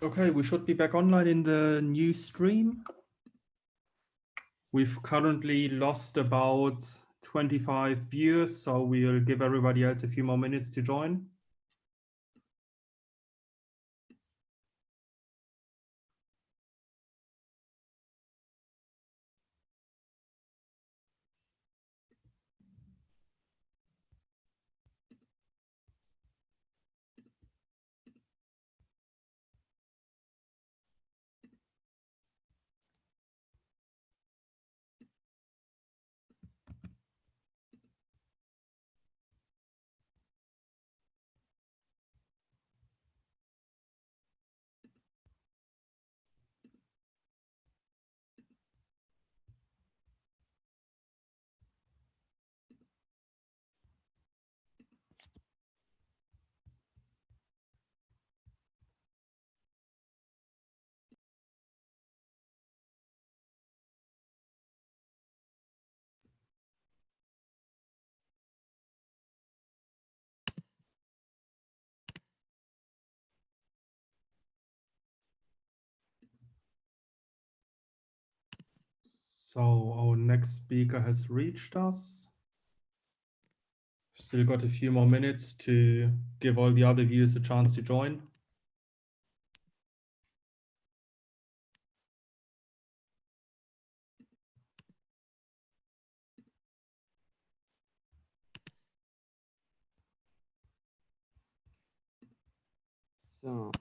Okay, we should be back online in the new stream. We've currently lost about 25 viewers, so we'll give everybody else a few more minutes to join. So our next speaker has reached us. Still got a few more minutes to give all the other viewers a chance to join. So.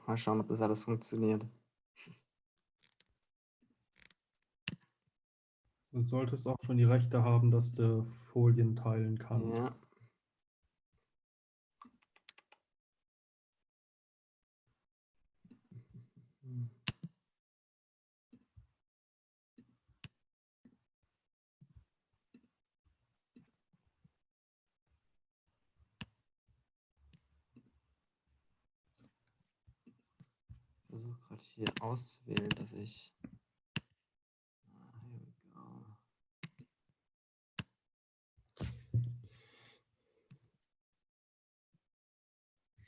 Mal schauen, ob das alles funktioniert. Du solltest auch schon die Rechte haben, dass du Folien teilen kannst. Ja. Ich versuche gerade hier auszuwählen, dass ich. Here we go.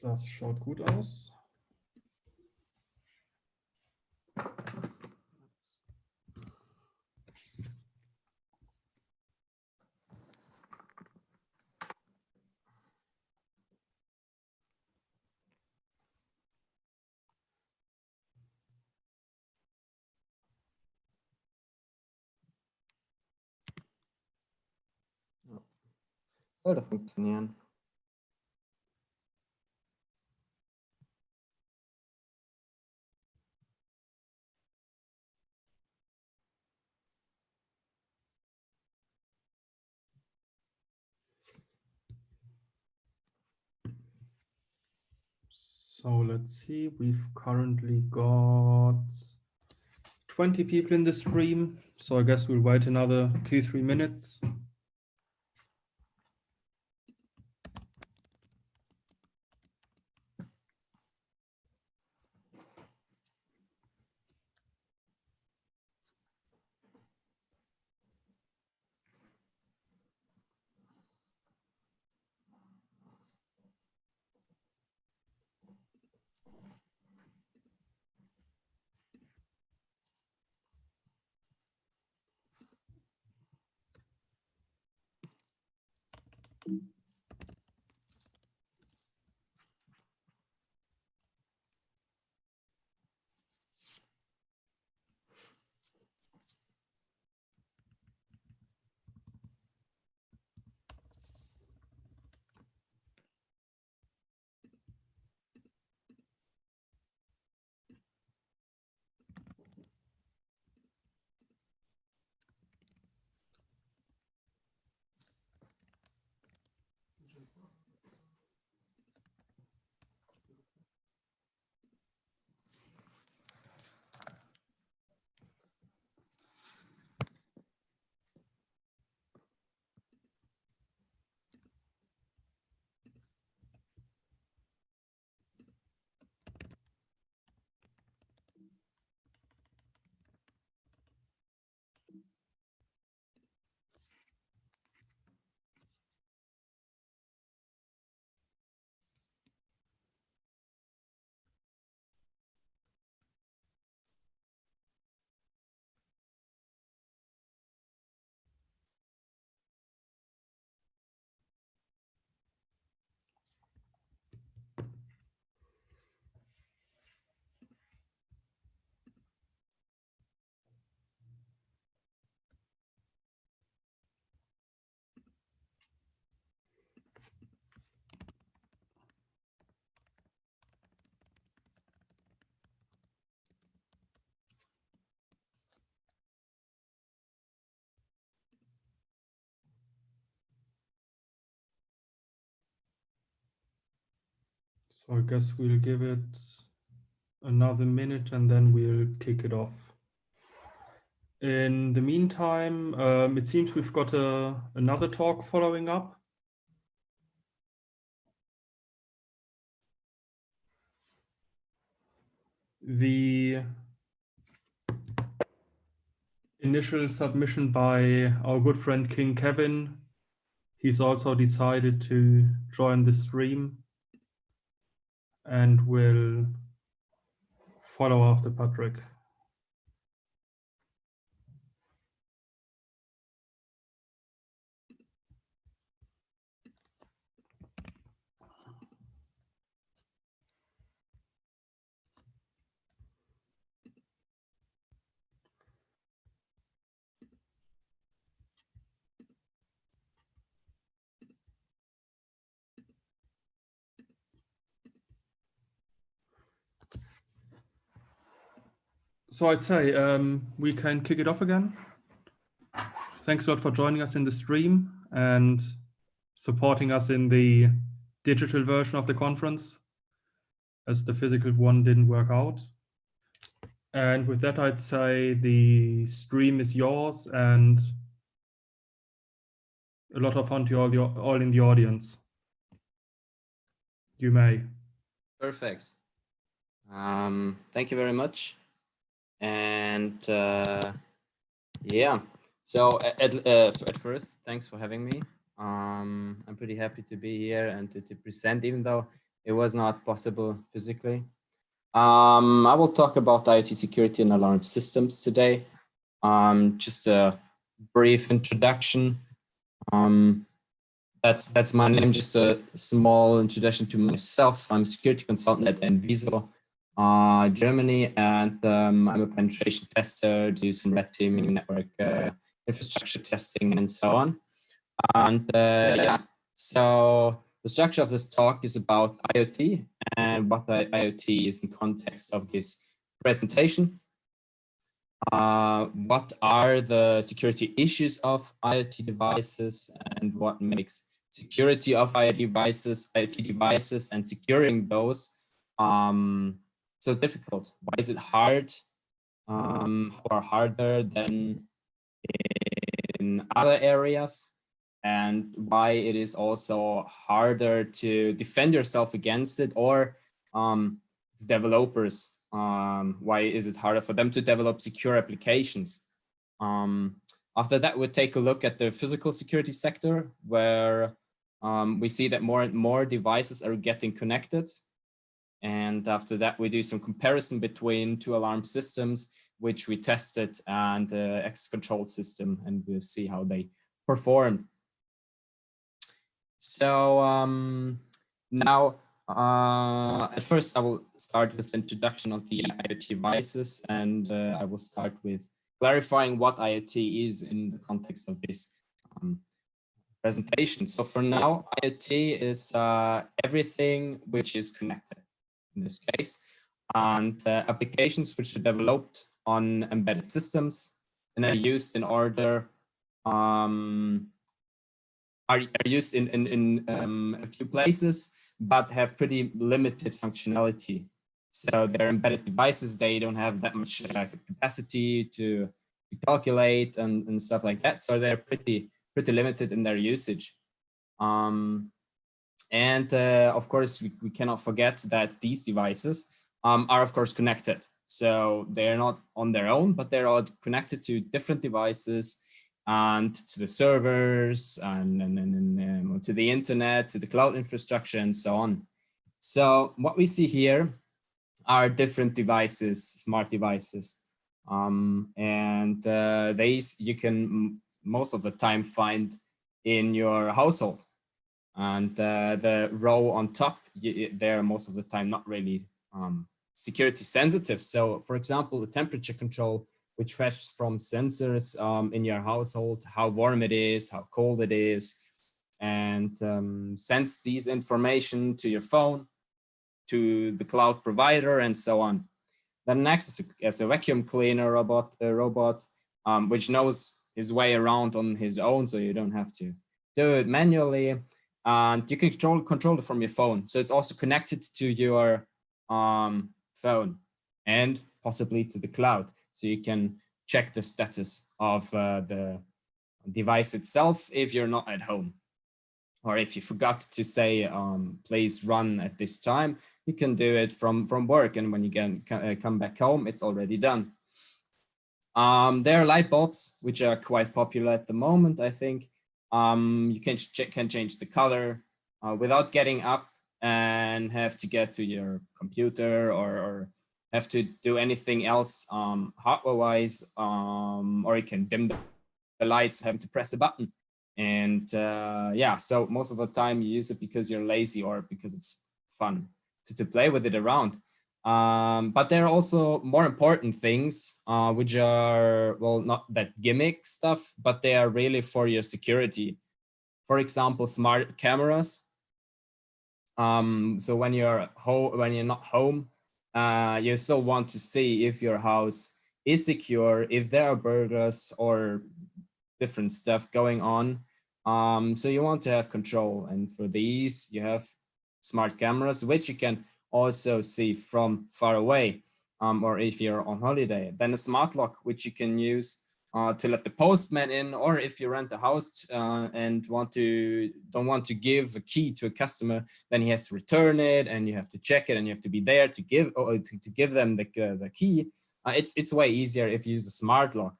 Das schaut gut aus. Ja. Sollte funktionieren. So let's see, we've currently got 20 people in the stream. So I guess we'll wait another 2-3 minutes. So I guess we'll give it another minute and then we'll kick it off. In the meantime, it seems we've got another talk following up. The initial submission by our good friend King Kevin, he's also decided to join the stream and will follow after Patrick. So I'd say we can kick it off again. Thanks a lot for joining us in the stream and supporting us in the digital version of the conference, as the physical one didn't work out. And with that, I'd say the stream is yours and a lot of fun to all in the audience. You may. Perfect. Thank you very much. And yeah, so at first, thanks for having me. I'm pretty happy to be here and to present, even though it was not possible physically. I will talk about IoT security and alarm systems today. Just a brief introduction. That's my name, just a small introduction to myself. I'm a security consultant at Enviso, Germany, and I'm a penetration tester, do some red teaming, network infrastructure testing, and so on. And yeah, so the structure of this talk is about IoT and what the IoT is in context of this presentation. What are the security issues of IoT devices and what makes security of IoT devices and securing those so difficult? Why is it hard or harder than in other areas? And why it is also harder to defend yourself against it, or developers, why is it harder for them to develop secure applications? After that, we'll take a look at the physical security sector, where we see that more and more devices are getting connected. And after that, we do some comparison between two alarm systems, which we tested, and the access control system, and we'll see how they perform. So now, at first, I will start with the introduction of the IoT devices, and I will start with clarifying what IoT is in the context of this presentation. So for now, IoT is everything which is connected in this case, and applications which are developed on embedded systems and are used in order are used in a few places, but have pretty limited functionality. So they're embedded devices, they don't have that much capacity to calculate and stuff like that. So they're pretty limited in their usage. And of course, we cannot forget that these devices are of course connected. So they're not on their own, but they're all connected to different devices and to the servers and to the internet, to the cloud infrastructure, and so on. So what we see here are different devices, smart devices, and these you can most of the time find in your household. And the row on top, they're most of the time not really security sensitive. So for example, the temperature control, which fetches from sensors in your household, how warm it is, how cold it is, and sends these information to your phone, to the cloud provider, and so on. Then next is a vacuum cleaner robot, which knows his way around on his own, so you don't have to do it manually. and you can control it from your phone. So it's also connected to your phone and possibly to the cloud. So you can check the status of the device itself if you're not at home. Or if you forgot to say, please run at this time, you can do it from work. And when you come back home, it's already done. There are light bulbs, which are quite popular at the moment, I think. You can change the color without getting up and have to get to your computer or have to do anything else hardware-wise, or you can dim the lights, having to press a button. And yeah, so most of the time you use it because you're lazy or because it's fun to play with it around. But there are also more important things, which are, well, not that gimmick stuff, but they are really for your security. For example, smart cameras. So when you're not home, you still want to see if your house is secure, if there are burglars or different stuff going on. So you want to have control, and for these you have smart cameras, which you can also see from far away, or if you're on holiday. Then a smart lock, which you can use to let the postman in, or if you rent a house and don't want to give a key to a customer, then he has to return it, and you have to check it, and you have to be there to give them the key. It's way easier if you use a smart lock.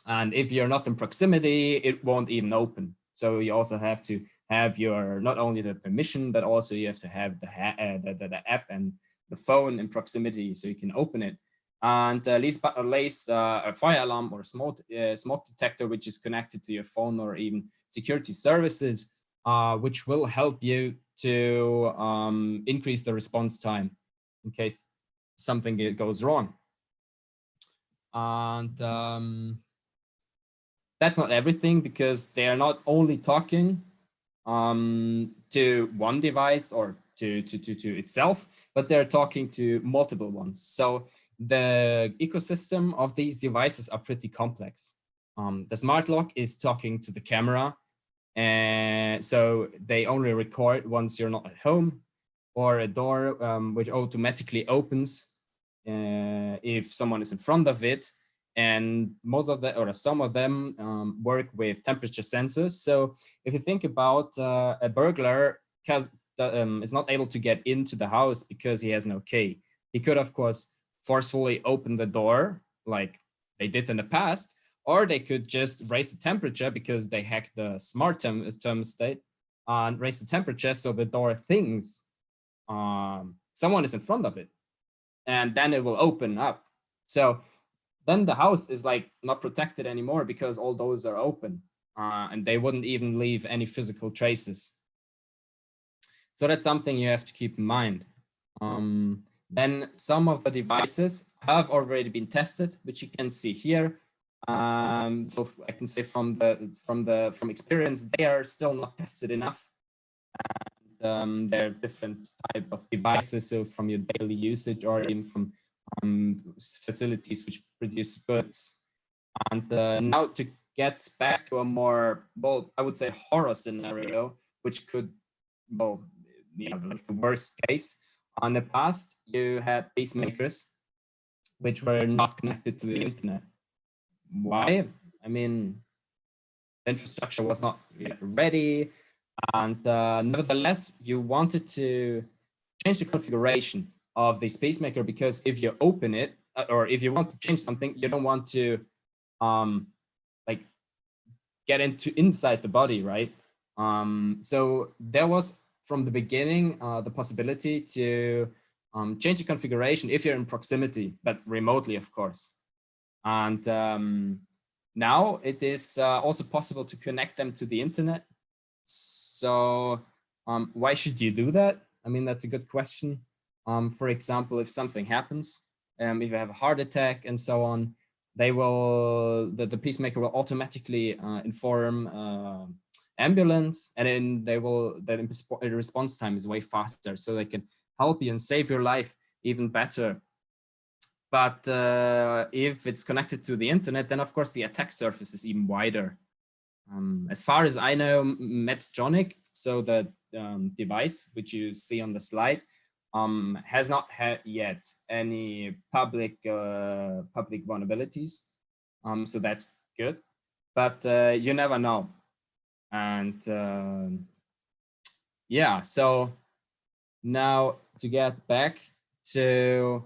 And if you're not in proximity, it won't even open. So you also have to have your, not only the permission, but also you have to have the app and the phone in proximity so you can open it. And least but not least, a fire alarm or a smoke detector, which is connected to your phone, or even security services, which will help you to increase the response time in case something goes wrong. And that's not everything, because they are not only talking to one device or to itself, but they're talking to multiple ones. So the ecosystem of these devices are pretty complex. The smart lock is talking to the camera, and so they only record once you're not at home, or a door which automatically opens if someone is in front of it. And most of them, or some of them, work with temperature sensors. So if you think about a burglar is not able to get into the house because he has no key. He could, of course, forcefully open the door like they did in the past, or they could just raise the temperature because they hacked the smart thermostat and raise the temperature so the door thinks someone is in front of it, and then it will open up. So then the house is like not protected anymore because all doors are open, and they wouldn't even leave any physical traces. So that's something you have to keep in mind. Then some of the devices have already been tested, which you can see here. So I can say from experience, they are still not tested enough. And there are different type of devices, so from your daily usage or even from facilities which produce goods. And now to get back to a more, well, I would say horror scenario, which could, well, yeah, like the worst case. In the past, you had pacemakers which were not connected to the internet. Why? I mean, the infrastructure was not yet ready, and nevertheless, you wanted to change the configuration of this pacemaker, because if you open it, or if you want to change something, you don't want to like get inside the body, right? So there was from the beginning the possibility to change the configuration if you're in proximity, but remotely, of course. And now it is also possible to connect them to the internet. So why should you do that? I mean, that's a good question. For example, if something happens, if you have a heart attack and so on, they will, the pacemaker will automatically inform ambulance, and then the response time is way faster, so they can help you and save your life even better. But if it's connected to the internet, then of course the attack surface is even wider. As far as I know, Medtronic, so the device which you see on the slide, has not had yet any public vulnerabilities. So that's good, but you never know. And yeah, so now to get back to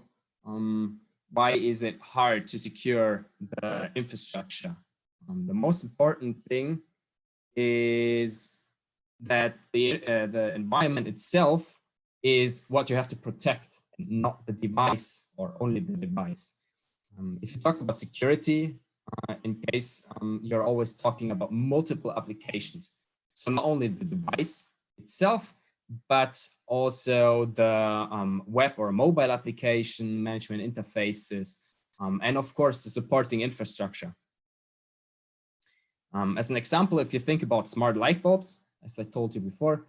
why is it hard to secure the infrastructure? The most important thing is that the environment itself is what you have to protect, not the device or only the device. If you talk about security, in case you're always talking about multiple applications. So not only the device itself, but also the web or mobile application management interfaces, and of course the supporting infrastructure. As an example, if you think about smart light bulbs, as I told you before,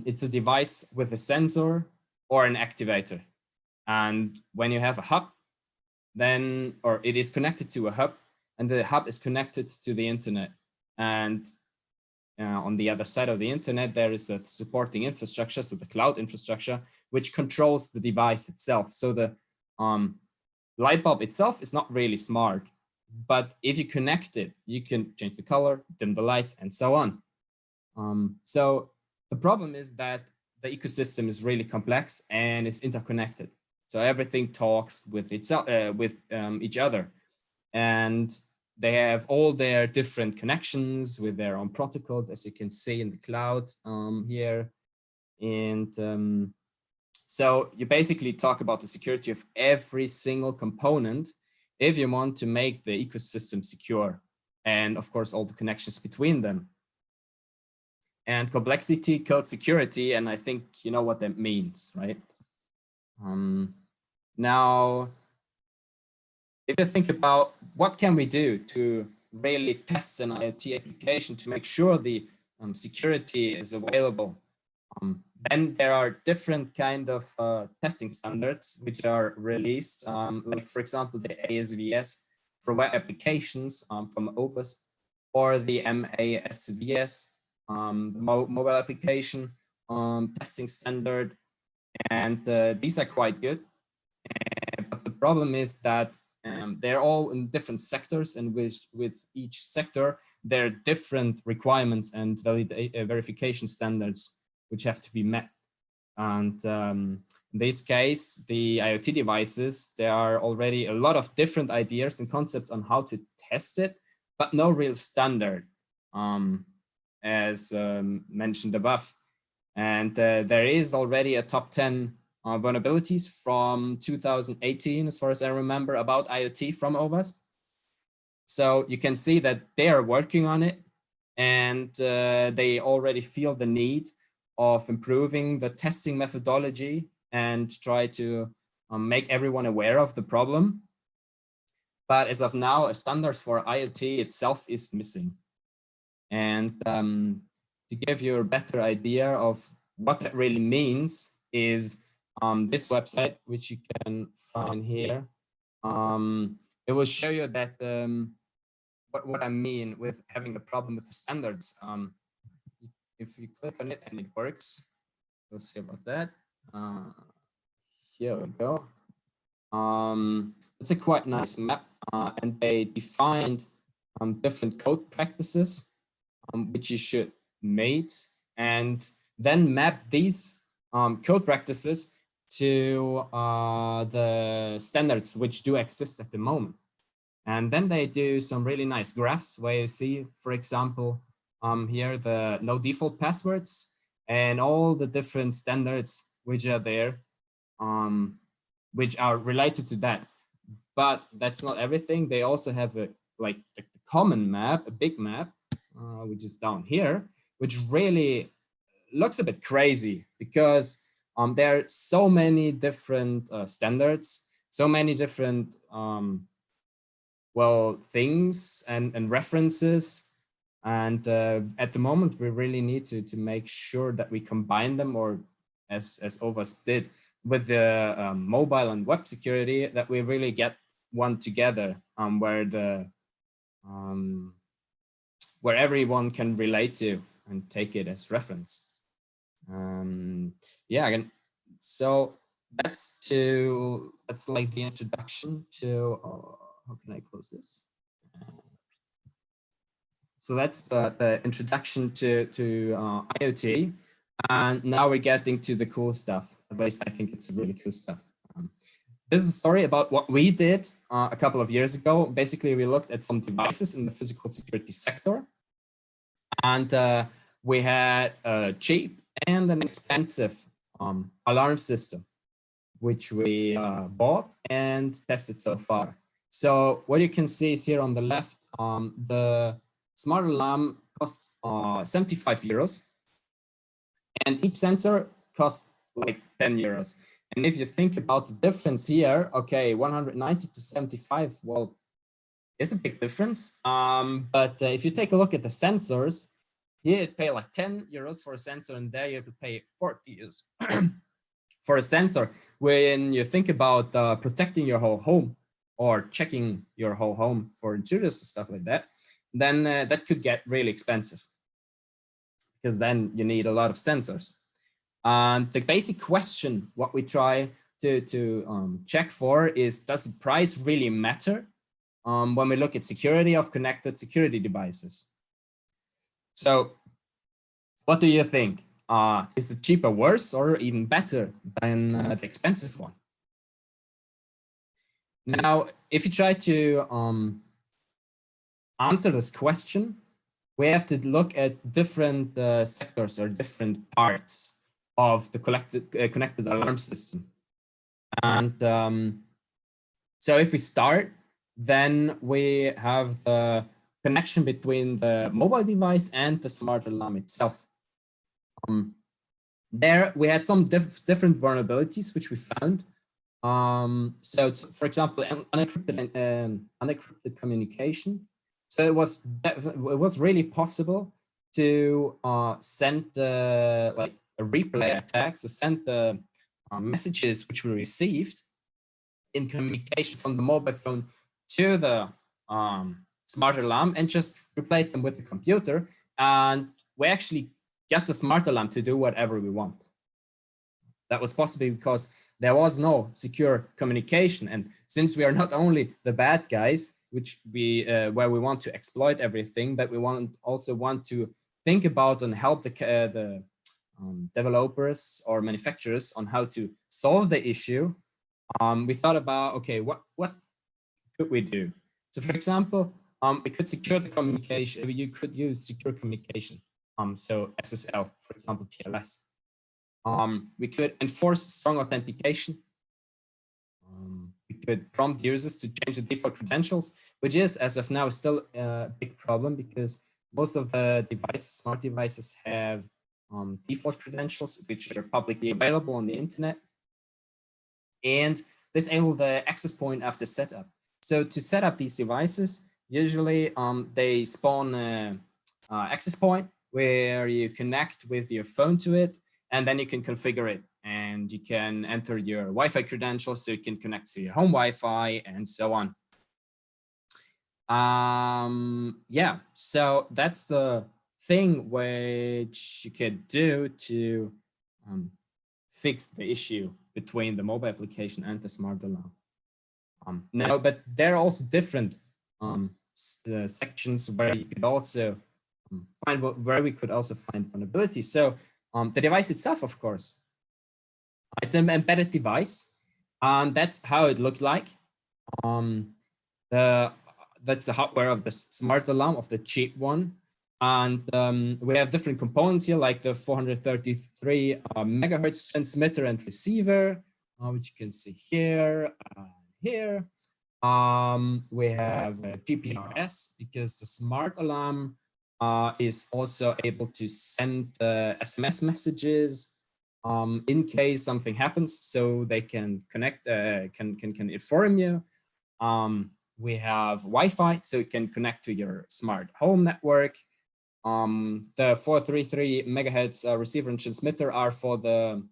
it's a device with a sensor or an activator. And when you have a hub, then, or it is connected to a hub, and the hub is connected to the internet. And on the other side of the internet, there is a supporting infrastructure, so the cloud infrastructure, which controls the device itself. So the light bulb itself is not really smart, but if you connect it, you can change the color, dim the lights, and so on. So the problem is that the ecosystem is really complex and it's interconnected. So everything talks with itself, each other, and they have all their different connections with their own protocols, as you can see in the cloud here. And so you basically talk about the security of every single component if you want to make the ecosystem secure, and of course all the connections between them. And complexity kills security, and I think you know what that means, right? Now, if you think about what can we do to really test an IoT application to make sure the security is available, then there are different kind of testing standards which are released, like for example the ASVS for web applications from OWASP, or the MASVS, the mobile application testing standard, and these are quite good. But the problem is that they're all in different sectors, and with each sector there are different requirements and verification standards which have to be met. And in this case, the IoT devices, there are already a lot of different ideas and concepts on how to test it, but no real standard, as mentioned above. And there is already a top 10 vulnerabilities from 2018, as far as I remember, about IoT from OWASP. So you can see that they are working on it, and they already feel the need of improving the testing methodology and try to make everyone aware of the problem. But as of now, a standard for IoT itself is missing. And to give you a better idea of what that really means is this website, which you can find here. It will show you that what I mean with having a problem with the standards. If you click on it and it works, we'll see about that. Here we go. It's a quite nice map, and they defined different code practices which you should mate, and then map these code practices to the standards which do exist at the moment. And then they do some really nice graphs where you see, for example, here the no default passwords and all the different standards which are there, which are related to that. But that's not everything. They also have a common map, a big map, which is down here, which really looks a bit crazy because there are so many different standards, so many different things and references. And at the moment, we really need to make sure that we combine them, or as OWASP did with the mobile and web security, that we really get one together, where where everyone can relate to and take it as reference. Yeah, again, so that's like the introduction to, how can I close this? So that's the introduction to IoT. And now we're getting to the cool stuff. At least I think it's really cool stuff. This is a story about what we did a couple of years ago. Basically, we looked at some devices in the physical security sector. And we had a cheap and an expensive alarm system, which we bought and tested so far. So what you can see is here on the left, the smart alarm costs 75 euros. And each sensor costs like 10 euros. And if you think about the difference here, okay, 190 to 75, well, it's a big difference. But if you take a look at the sensors, here you pay like 10 euros for a sensor, and there you have to pay 40 euros for a sensor. When you think about protecting your whole home or checking your whole home for intruders and stuff like that, then that could get really expensive, because then you need a lot of sensors. And the basic question, what we try to check for is, does the price really matter when we look at security of connected security devices? So what do you think? Is the cheaper worse or even better than the expensive one? Now, if you try to answer this question, we have to look at different sectors or different parts of the connected alarm system. And so if we start, then we have the connection between the mobile device and the smart alarm itself. There we had some different vulnerabilities which we found. So for example, unencrypted communication. So it was really possible to send like a replay attack, so send the messages which we received in communication from the mobile phone to the smart alarm and just replay them with the computer, and we actually get the smart alarm to do whatever we want. That was possible because there was no secure communication, and since we are not only the bad guys, which where we want to exploit everything, but we also want to think about and help the developers or manufacturers on how to solve the issue. We thought about, okay, what could we do? So for example, we could secure the communication. You could use secure communication. So SSL, for example, TLS. We could enforce strong authentication. We could prompt users to change the default credentials, which is, as of now, still a big problem because most of the devices, smart devices, have default credentials, which are publicly available on the internet, and disable the access point after setup. So to set up these devices, usually they spawn an access point where you connect with your phone to it, and then you can configure it, and you can enter your Wi-Fi credentials so you can connect to your home Wi-Fi and so on. Yeah, so that's the thing which you could do to fix the issue between the mobile application and the smart alarm. Now, but there are also different sections where you could also find where we could also find vulnerability. So the device itself, of course, it's an embedded device, and that's how it looked like. That's the hardware of the smart alarm, of the cheap one. And we have different components here, like the 433 megahertz transmitter and receiver, which you can see here, here. We have GPRS, because the smart alarm is also able to send SMS messages in case something happens, so they can connect, can inform you. We have Wi-Fi, so it can connect to your smart home network. The 433 megahertz receiver and transmitter are for the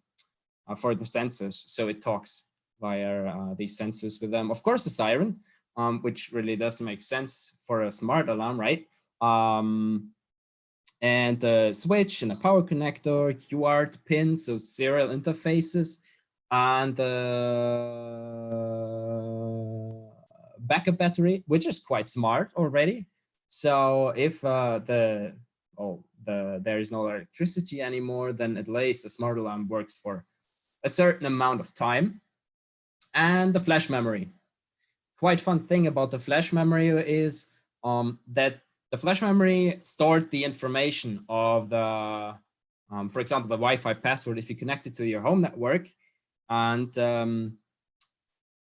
sensors, so it talks via these sensors with them. Of course, the siren, which really does make sense for a smart alarm, right? and a switch and a power connector, UART pins, so serial interfaces, and backup battery, which is quite smart already. So if there is no electricity anymore, then at least a smart alarm works for a certain amount of time. And the flash memory. Quite fun thing about the flash memory is that the flash memory stored the information of the, for example, the Wi-Fi password if you connect it to your home network, and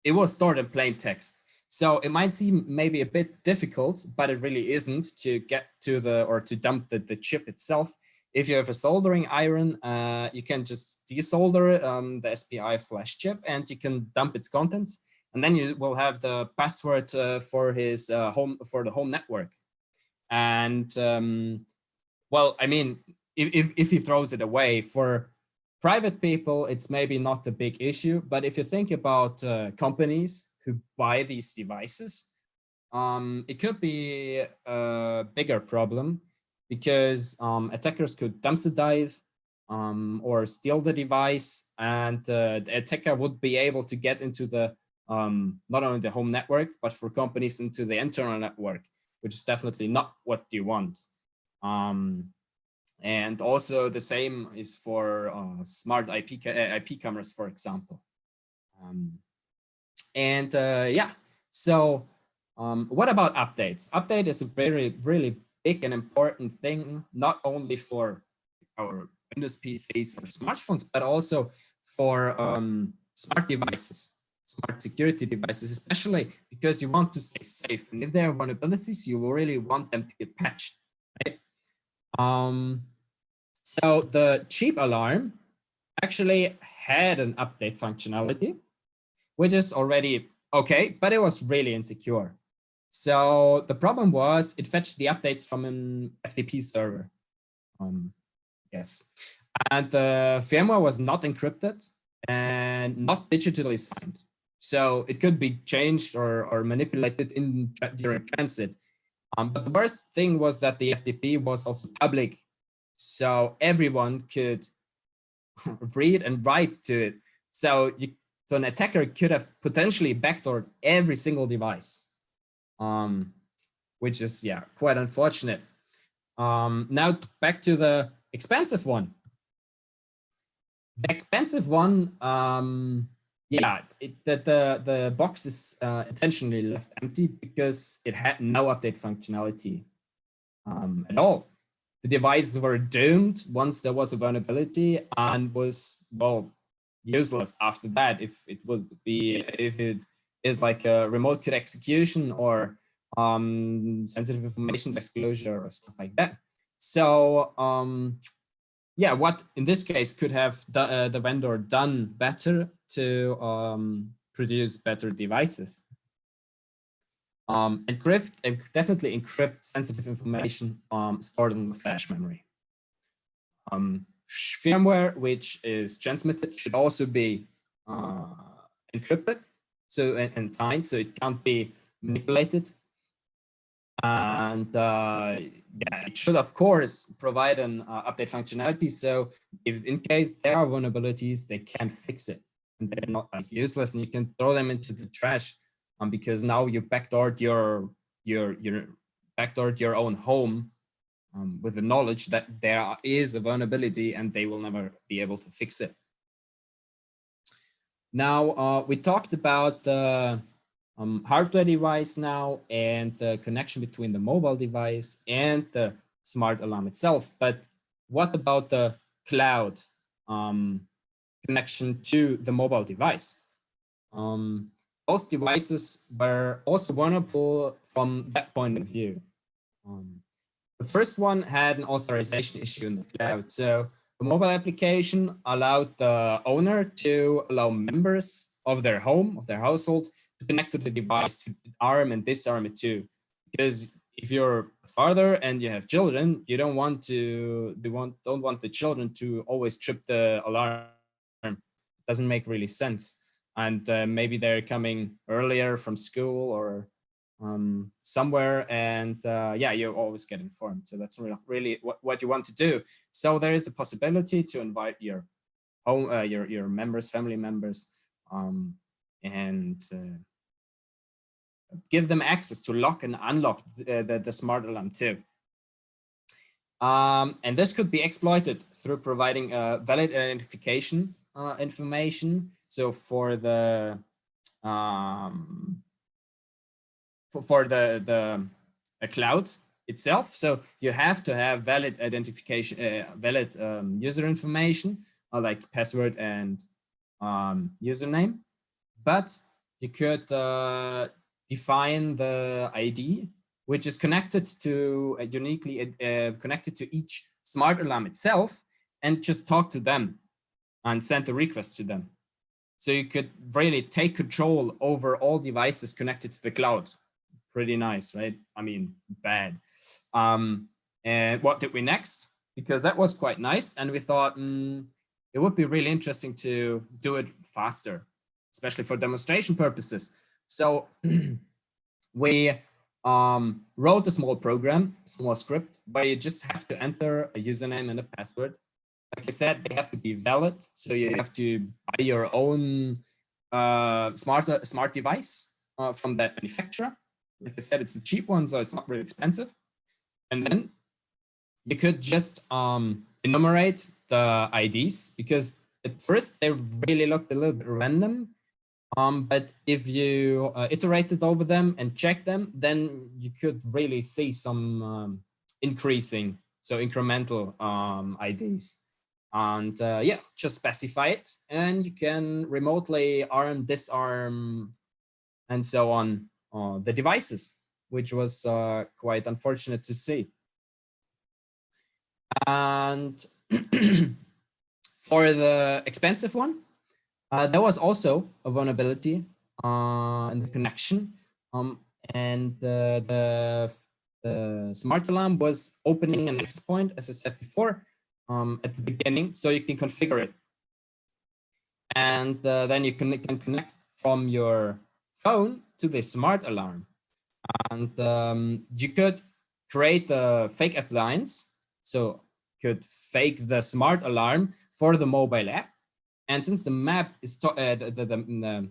it was stored in plain text. So it might seem maybe a bit difficult, but it really isn't to get to to dump the chip itself. If you have a soldering iron, you can just desolder the SPI flash chip and you can dump its contents. And then you will have the password for the home network. And well, I mean, if he throws it away, for private people, it's maybe not a big issue. But if you think about companies who buy these devices, it could be a bigger problem, because attackers could dumpster dive or steal the device, and the attacker would be able to get into the not only the home network, but for companies into the internal network, which is definitely not what you want. And also the same is for smart IP cameras, for example. Yeah, so what about updates? Update is a really big and important thing, not only for our Windows PCs or smartphones, but also for smart devices, smart security devices, especially because you want to stay safe. And if there are vulnerabilities, you really want them to get patched, right? So the cheap alarm actually had an update functionality, which is already okay, but it was really insecure. So the problem was it fetched the updates from an FTP server. Yes, and the firmware was not encrypted and not digitally signed. So it could be changed or manipulated during transit. But the worst thing was that the FTP was also public. So everyone could read and write to it. So an attacker could have potentially backdoored every single device, which is, yeah, quite unfortunate. Now back to the expensive one. The expensive one, yeah, the box is intentionally left empty because it had no update functionality at all. The devices were doomed once there was a vulnerability and was, well, useless after that. If it is like a remote code execution or sensitive information disclosure or stuff like that. So yeah, what in this case could have the vendor done better to produce better devices? Definitely encrypt sensitive information stored in the flash memory. Firmware which is transmitted should also be encrypted, so and signed, so it can't be manipulated. And yeah, it should of course provide an update functionality. So if in case there are vulnerabilities, they can fix it and they're not like useless, and you can throw them into the trash. Because now you backdoored your own home with the knowledge that there is a vulnerability and they will never be able to fix it. Now we talked about hardware device now and the connection between the mobile device and the smart alarm itself. But what about the cloud connection to the mobile device? Both devices were also vulnerable from that point of view. The first one had an authorization issue in the cloud. So the mobile application allowed the owner to allow members of their home, of their household, to connect to the device, to arm and disarm it too. Because if you're a father and you have children, you don't want the children to always trip the alarm. It doesn't make really sense. And maybe they're coming earlier from school or somewhere, and yeah, you always get informed. So that's really what you want to do. So there is a possibility to invite your home, your members, family members, and give them access to lock and unlock the smart alarm too. And this could be exploited through providing valid identification information. So for the cloud itself, so you have to have valid identification, valid user information, like password and username. But you could define the ID, which is connected to uniquely connected to each smart alarm itself, and just talk to them and send a request to them. So you could really take control over all devices connected to the cloud. Pretty nice, right? I mean, bad. And what did we next? Because that was quite nice, and we thought it would be really interesting to do it faster, especially for demonstration purposes. So we wrote a small program, small script, where you just have to enter a username and a password. Like I said, they have to be valid. So you have to buy your own smart device from that manufacturer. Like I said, it's a cheap one, so it's not really expensive. And then you could just enumerate the IDs, because at first they really looked a little bit random. But if you iterated over them and checked them, then you could really see some increasing, so incremental IDs. And yeah, just specify it, and you can remotely arm, disarm, and so on the devices, which was quite unfortunate to see. And for the expensive one, there was also a vulnerability in the connection, and the smart alarm was opening an access point, as I said before, at the beginning, so you can configure it. And then you can connect from your phone to the smart alarm. And you could create a fake appliance, so could fake the smart alarm for the mobile app. And since the map is the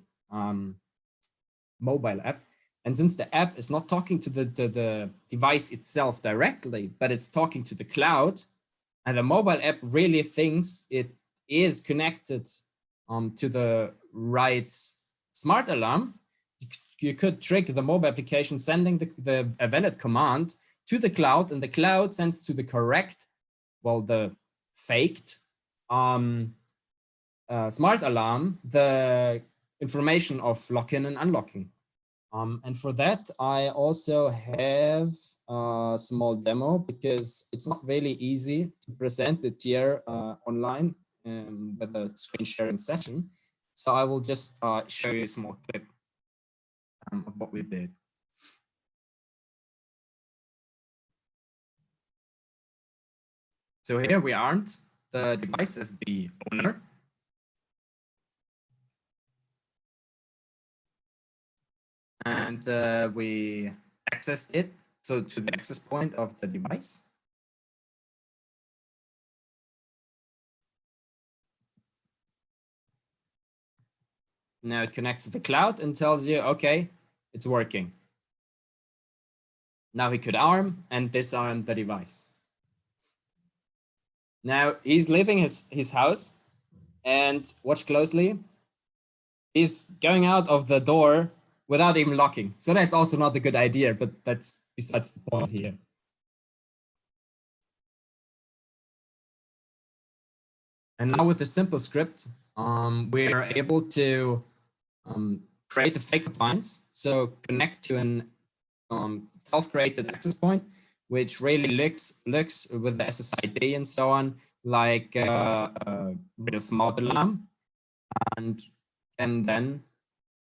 mobile app, and since the app is not talking to the device itself directly, but it's talking to the cloud, and the mobile app really thinks it is connected to the right smart alarm, you could trick the mobile application sending a valid command to the cloud, and the cloud sends to the correct, well, the faked smart alarm the information of lock-in and unlocking. And for that, I also have a small demo, because it's not really easy to present it here online with a screen sharing session. So I will just show you a small clip of what we did. So here we armed the device as the owner. And we accessed it, so to the access point of the device. Now it connects to the cloud and tells you, okay, it's working. Now he could arm and disarm the device. Now he's leaving his house, and watch closely. He's going out of the door without even locking. So that's also not a good idea, but that's besides the point here. And now with a simple script, we are able to create a fake appliance. So connect to an self-created access point, which really looks with the SSID and so on, like a real smart alarm, and then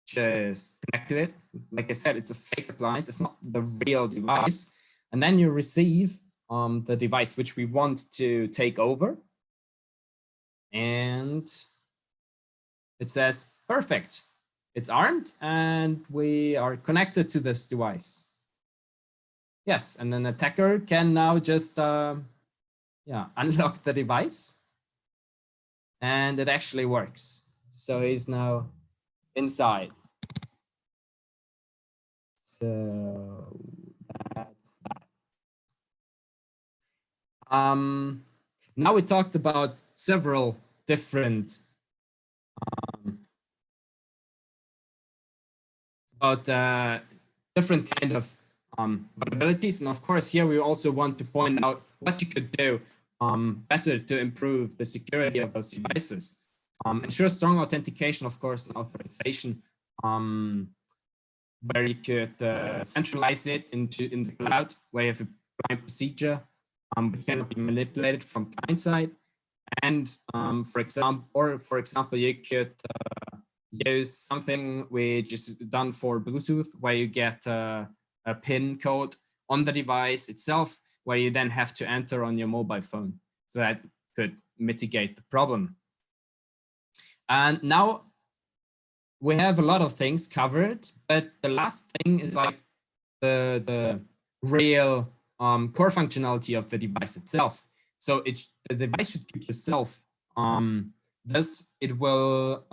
just connect to it. Like I said, it's a fake appliance. It's not the real device. And then you receive the device which we want to take over. And it says, perfect. it's armed and we are connected to this device. Yes, and an attacker can now just unlock the device, and it actually works. So he's now inside. So that's that. Now we talked about several different different kind of vulnerabilities. And of course, here we also want to point out what you could do better to improve the security of those devices. Ensure strong authentication, of course, and authorization, where you could centralize it in the cloud, where you have a client procedure, which cannot be manipulated from client side. And for example, you could use something which is done for Bluetooth, where you get a PIN code on the device itself, where you then have to enter on your mobile phone. So that could mitigate the problem. And now we have a lot of things covered, but the last thing is like the real core functionality of the device itself. So the device should keep yourself. Thus, it will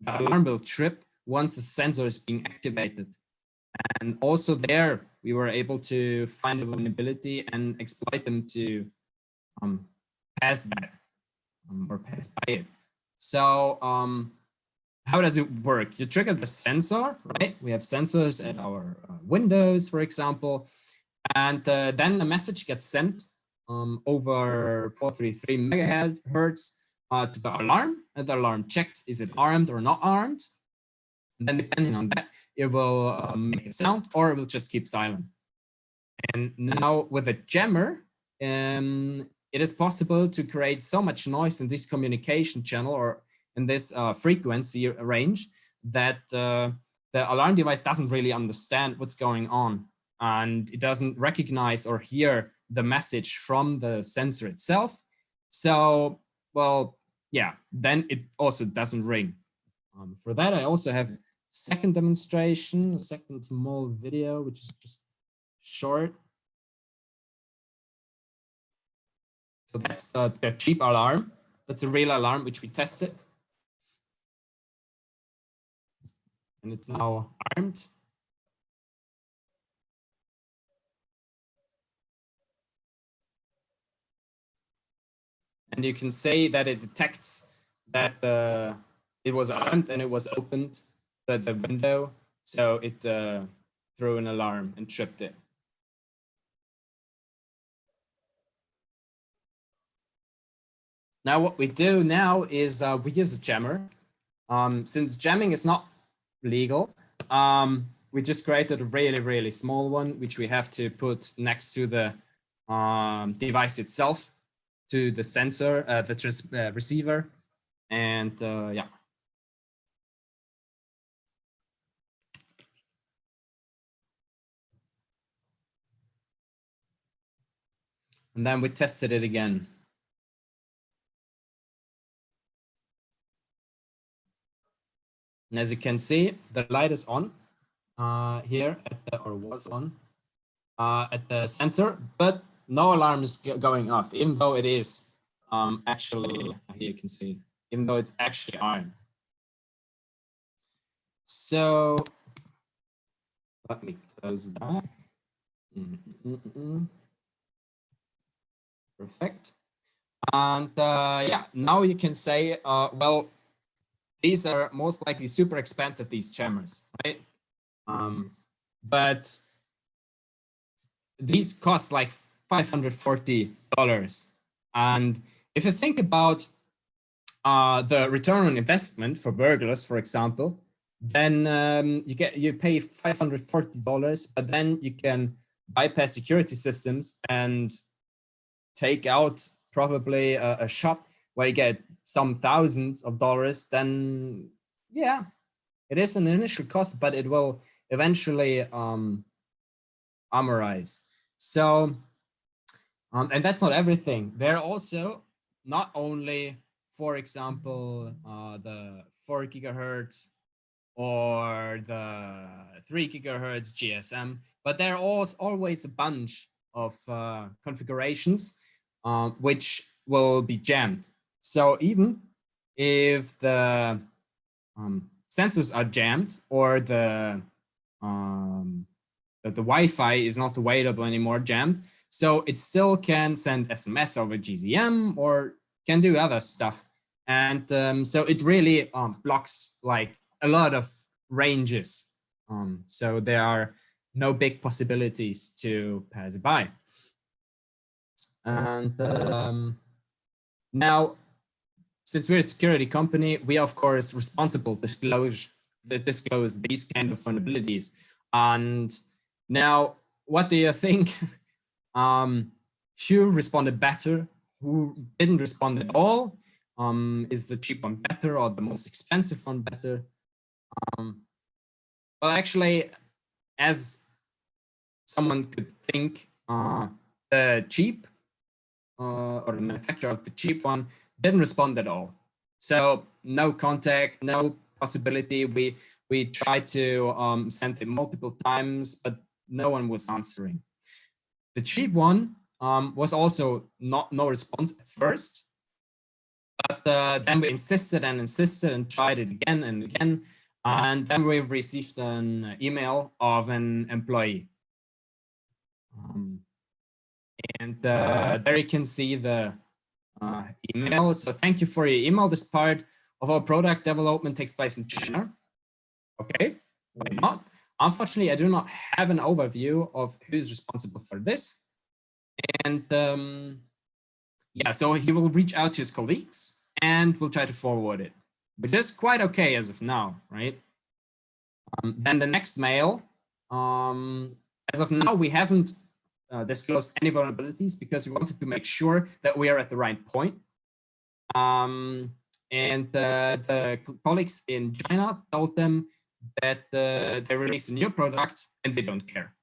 the alarm will trip once the sensor is being activated. And also there, we were able to find a vulnerability and exploit them to pass that or pass by it. So how does it work? You trigger the sensor, right? We have sensors at our windows, for example, and then a message gets sent over 433 megahertz to the alarm, and the alarm checks, is it armed or not armed? And then depending on that, it will make a sound or it will just keep silent. And now with a jammer, it is possible to create so much noise in this communication channel or in this frequency range that the alarm device doesn't really understand what's going on, and it doesn't recognize or hear the message from the sensor itself. So, well, yeah, then it also doesn't ring. For that, I also have a second demonstration, a second small video, which is just short. So that's the cheap alarm. That's a real alarm, which we tested. And it's now armed. And you can say that it detects that it was armed and it was opened, the window. So it threw an alarm and tripped it. Now what we do now is we use a jammer. Since jamming is not legal, we just created a really, really small one, which we have to put next to the device itself, to the sensor, the receiver, and yeah. And then we tested it again. And as you can see, the light is on here, or was on at the sensor, but no alarm is going off, even though it is actually, here you can see, even though it's actually armed. So let me close that. Perfect. And yeah, now you can say, well, these are most likely super expensive, these jammers, right? But these cost like $540. And if you think about the return on investment for burglars, for example, then you pay $540, but then you can bypass security systems and take out probably a shop where you get some thousands of dollars. Then yeah, it is an initial cost, but it will eventually amortize. So and that's not everything. There are also not only, for example, the 4 gigahertz or the 3 gigahertz GSM, but there are always a bunch of configurations which will be jammed. So even if the sensors are jammed, or the Wi-Fi is not available anymore, jammed, so it still can send SMS over GZM or can do other stuff. And so it really blocks like a lot of ranges. So there are no big possibilities to pass by. And now, since we're a security company, we are of course responsible to disclose these kind of vulnerabilities. And now, what do you think? Who responded better? Who didn't respond at all? Is the cheap one better or the most expensive one better? Well, actually, as someone could think, the cheap or the manufacturer of the cheap one didn't respond at all. So no contact, no possibility. We tried to send it multiple times, but no one was answering. The cheap one was also no response at first, but then we insisted and tried it again and again, and then we received an email of an employee. And there you can see the email. So thank you for your email. This part of our product development takes place in China. Okay, why not? Unfortunately, I do not have an overview of who's responsible for this. And yeah, so he will reach out to his colleagues and we'll try to forward it, which is quite okay as of now, right? Then the next mail, as of now, we haven't disclosed any vulnerabilities because we wanted to make sure that we are at the right point. And the colleagues in China told them that they released a new product and they don't care,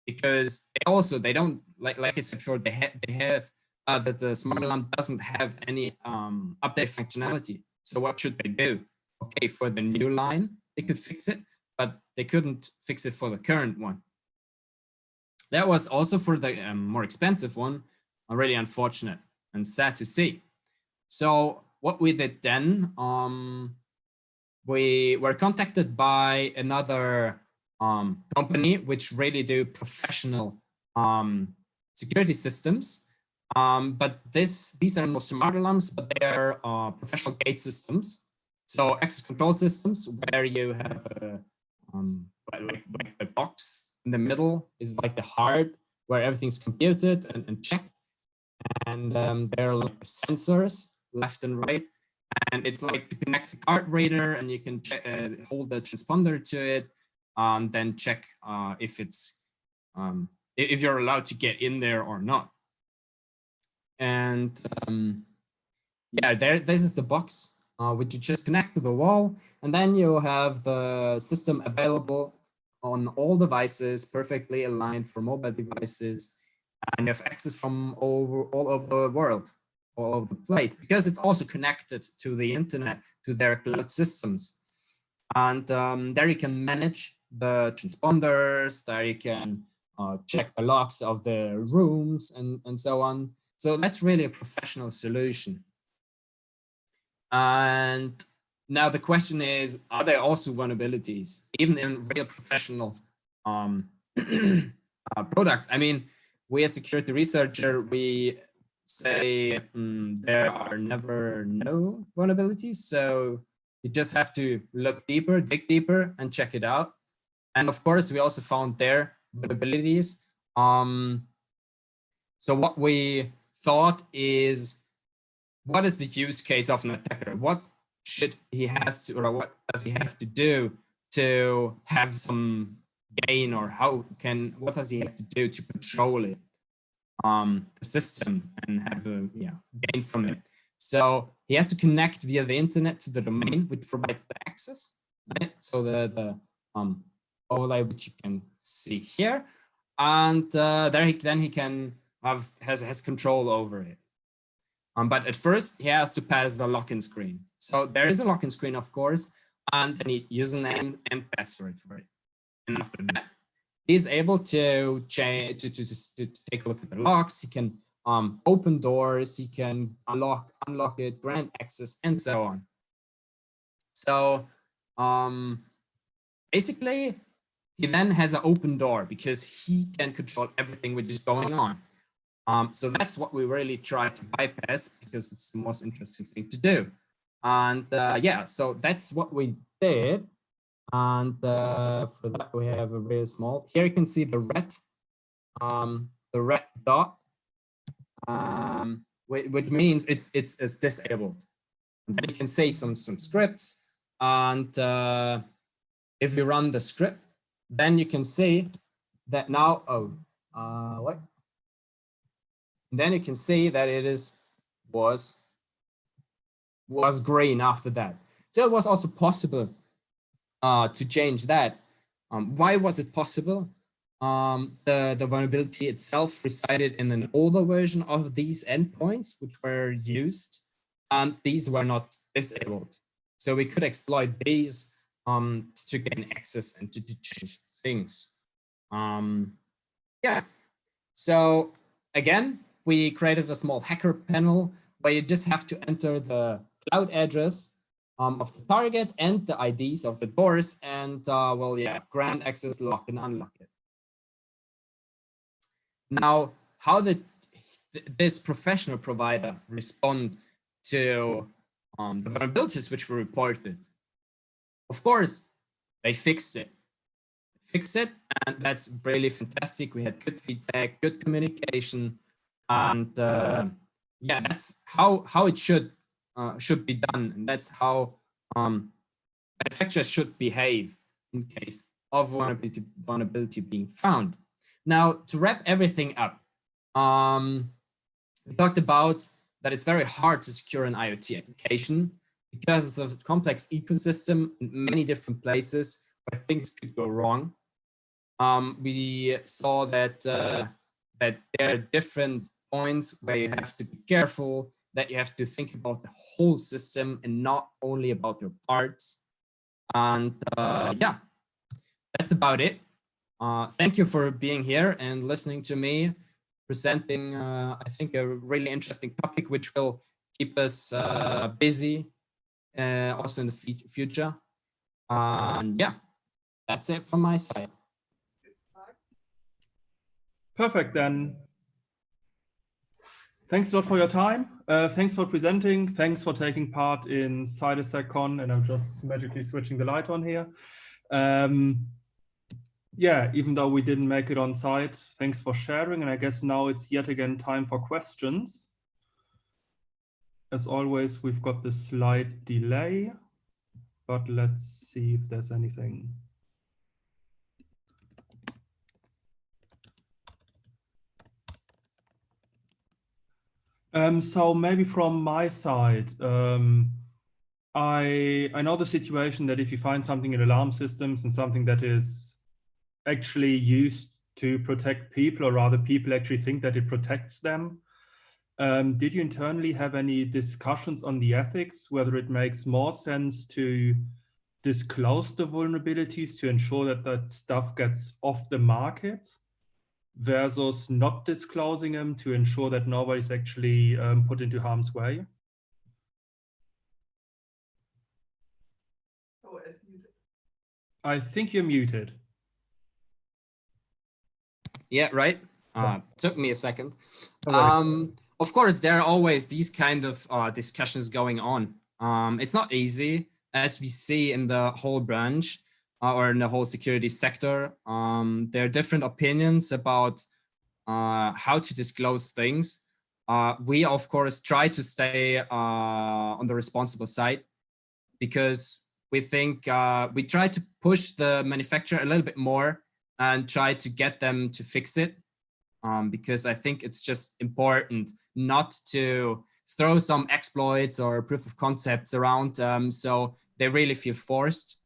because they don't, like I said before, they have that the smart alarm doesn't have any update functionality. So what should they do? Okay, for the new line, they could fix it, but they couldn't fix it for the current one. That was also for the more expensive one, really unfortunate and sad to see. So what we did then, we were contacted by another company which really do professional security systems. But these are not smart alarms, but they are professional gate systems. So access control systems where you have like the box in the middle is like the heart where everything's computed and checked. And there are like sensors left and right. And it's like to connect the card reader, and you can hold the transponder to it, then check if it's if you're allowed to get in there or not. And yeah, this is the box which you just connect to the wall, and then you have the system available on all devices, perfectly aligned for mobile devices, and you have access from all over the world, all over the place, because it's also connected to the internet, to their cloud systems. And there you can manage the transponders, there you can check the logs of the rooms and so on. So that's really a professional solution. And now the question is, are there also vulnerabilities, even in real professional products? I mean, we as security researcher, we say there are never no vulnerabilities. So you just have to look deeper, dig deeper, and check it out. And of course, we also found there vulnerabilities. So what we thought is, what is the use case of an attacker? What should he has to, or what does he have to do to have some gain, or what does he have to do to control it, the system, and have a gain from it? So he has to connect via the internet to the domain which provides the access, right? So the overlay which you can see here, and then he can has control over it. But at first he has to pass the lock-in screen. So there is a lock-in screen, of course, and they need username and password for it. And after that, he's able to change to take a look at the logs. He can open doors, he can unlock it, grant access, and so on. So basically, he then has an open door because he can control everything which is going on. So that's what we really try to bypass because it's the most interesting thing to do. And yeah, so that's what we did. And for that, we have a very small, here you can see the red dot, which means it's disabled. And then you can say some scripts. And if you run the script, then you can see that now, then you can see that it was green after that. So it was also possible to change that. Why was it possible? The vulnerability itself resided in an older version of these endpoints, which were used, and these were not disabled. So we could exploit these to gain access and to change things. Yeah. So again, we created a small hacker panel where you just have to enter the cloud address of the target and the IDs of the doors, and well, yeah, grant access, lock and unlock it. Now, how did this professional provider respond to the vulnerabilities which were reported? Of course, they fixed it. And that's really fantastic. We had good feedback, good communication, and yeah, that's how it should be done, and that's how manufacturers should behave in case of vulnerability being found. Now, to wrap everything up, we talked about that it's very hard to secure an IoT application because it's a complex ecosystem in many different places where things could go wrong. We saw that that there are different points where you have to be careful, that you have to think about the whole system and not only about your parts. And yeah, that's about it. Thank you for being here and listening to me presenting, I think, a really interesting topic, which will keep us busy also in the future. And yeah, that's it from my side. Perfect, then. Thanks a lot for your time. Thanks for presenting. Thanks for taking part in CyberCyderSecurityCon, and I'm just magically switching the light on here. Yeah, even though we didn't make it on site, thanks for sharing. And I guess now it's yet again time for questions. As always, we've got the slight delay, but let's see if there's anything. So maybe from my side, I know the situation that if you find something in alarm systems and something that is actually used to protect people, or rather people actually think that it protects them, did you internally have any discussions on the ethics, whether it makes more sense to disclose the vulnerabilities to ensure that that stuff gets off the market versus not disclosing them to ensure that nobody's actually put into harm's way? Oh, it's muted. I think you're muted. Yeah, right. Took me a second. Of course, there are always these kind of discussions going on. It's not easy, as we see in the whole branch or in the whole security sector. There are different opinions about how to disclose things. We, of course, try to stay on the responsible side because we think we try to push the manufacturer a little bit more and try to get them to fix it. Because I think it's just important not to throw some exploits or proof of concepts around, so they really feel forced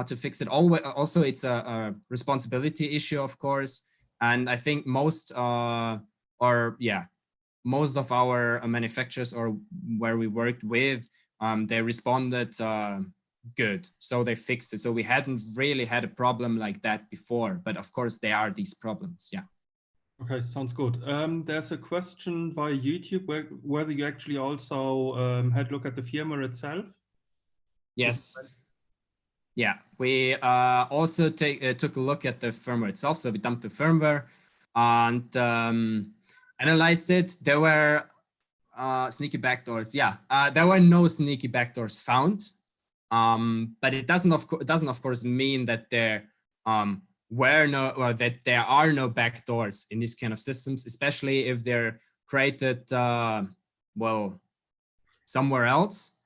to fix it. Also, it's a responsibility issue, of course, and I think most of our manufacturers or where we worked with, they responded good. So they fixed it. So we hadn't really had a problem like that before, but of course there are these problems. Yeah. Okay, sounds good. There's a question via YouTube whether you actually also had a look at the firmware itself. Yes. Yeah, we also took a look at the firmware itself. So we dumped the firmware and analyzed it. There were sneaky backdoors. Yeah, there were no sneaky backdoors found. But it doesn't of course mean that there were no, or that there are no backdoors in these kind of systems, especially if they're created well somewhere else.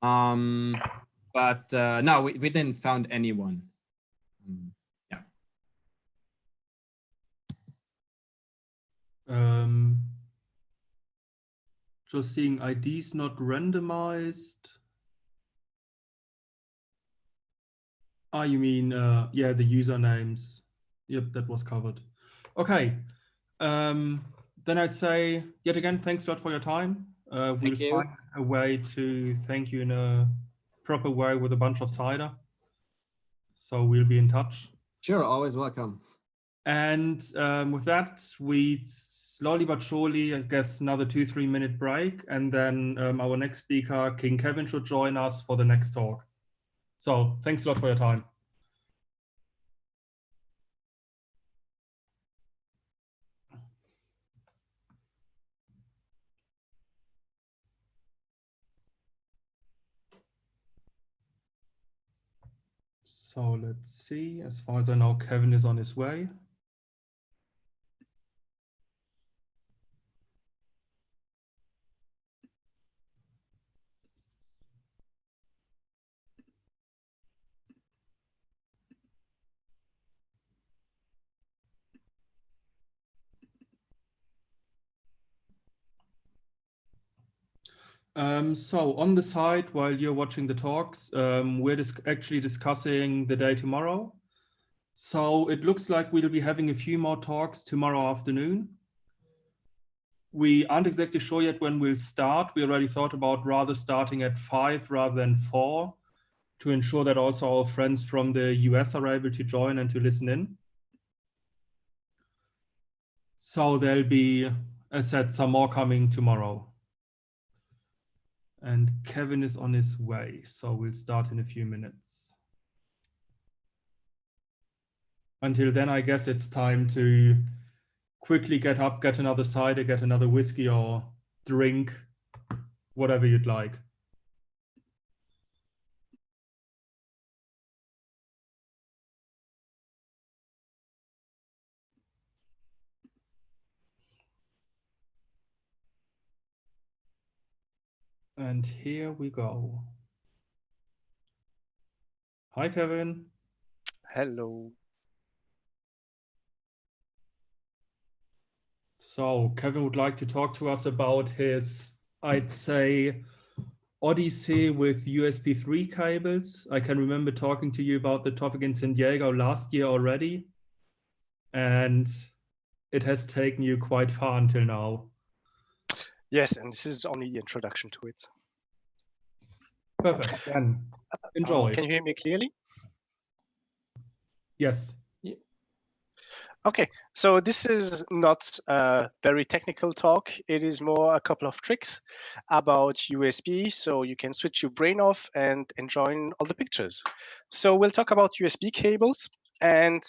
But no, we didn't found anyone. Yeah. Just seeing IDs not randomized. Ah, you mean, yeah, the usernames. Yep, that was covered. Okay. Then I'd say, yet again, thanks a lot for your time. We'll find a way to thank you in a proper way with a bunch of cider. So we'll be in touch. Sure, always welcome. And with that, we slowly but surely, I guess, another 2-3 minute break. And then our next speaker, King Kevin, should join us for the next talk. So thanks a lot for your time. So let's see, as far as I know, Kevin is on his way. So on the side, while you're watching the talks, we're actually discussing the day tomorrow. So it looks like we'll be having a few more talks tomorrow afternoon. We aren't exactly sure yet when we'll start. We already thought about rather starting at 5 rather than 4 to ensure that also our friends from the US are able to join and to listen in. So there'll be, as said, some more coming tomorrow. And Kevin is on his way, so we'll start in a few minutes. Until then, I guess it's time to quickly get up, get another cider, get another whiskey or drink, whatever you'd like. And here we go. Hi, Kevin. Hello. So Kevin would like to talk to us about his, I'd say, odyssey with USB 3 cables. I can remember talking to you about the topic in San Diego last year already, and it has taken you quite far until now. Yes, and this is only the introduction to it. Perfect. Then enjoy. Can you hear me clearly? Yes. Okay, so this is not a very technical talk. It is more a couple of tricks about USB, so you can switch your brain off and enjoy all the pictures. So we'll talk about USB cables, and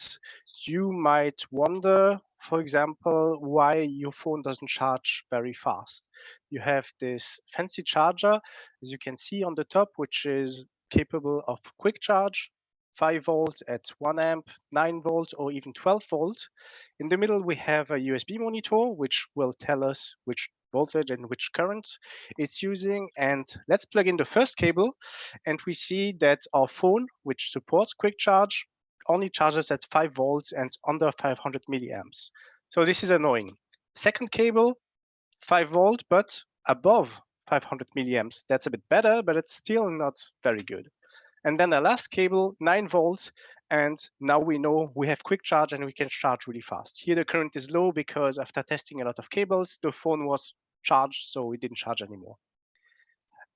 you might wonder, for example, why your phone doesn't charge very fast. You have this fancy charger, as you can see on the top, which is capable of quick charge, 5 volt at 1 amp, 9 volt, or even 12 volt. In the middle, we have a USB monitor, which will tell us which voltage and which current it's using. And let's plug in the first cable, and we see that our phone, which supports quick charge, only charges at 5 volts and under 500 milliamps. So this is annoying. Second cable, 5 volt, but above 500 milliamps. That's a bit better, but it's still not very good. And then the last cable, 9 volts, and now we know we have quick charge and we can charge really fast. Here the current is low because after testing a lot of cables, the phone was charged, so it didn't charge anymore.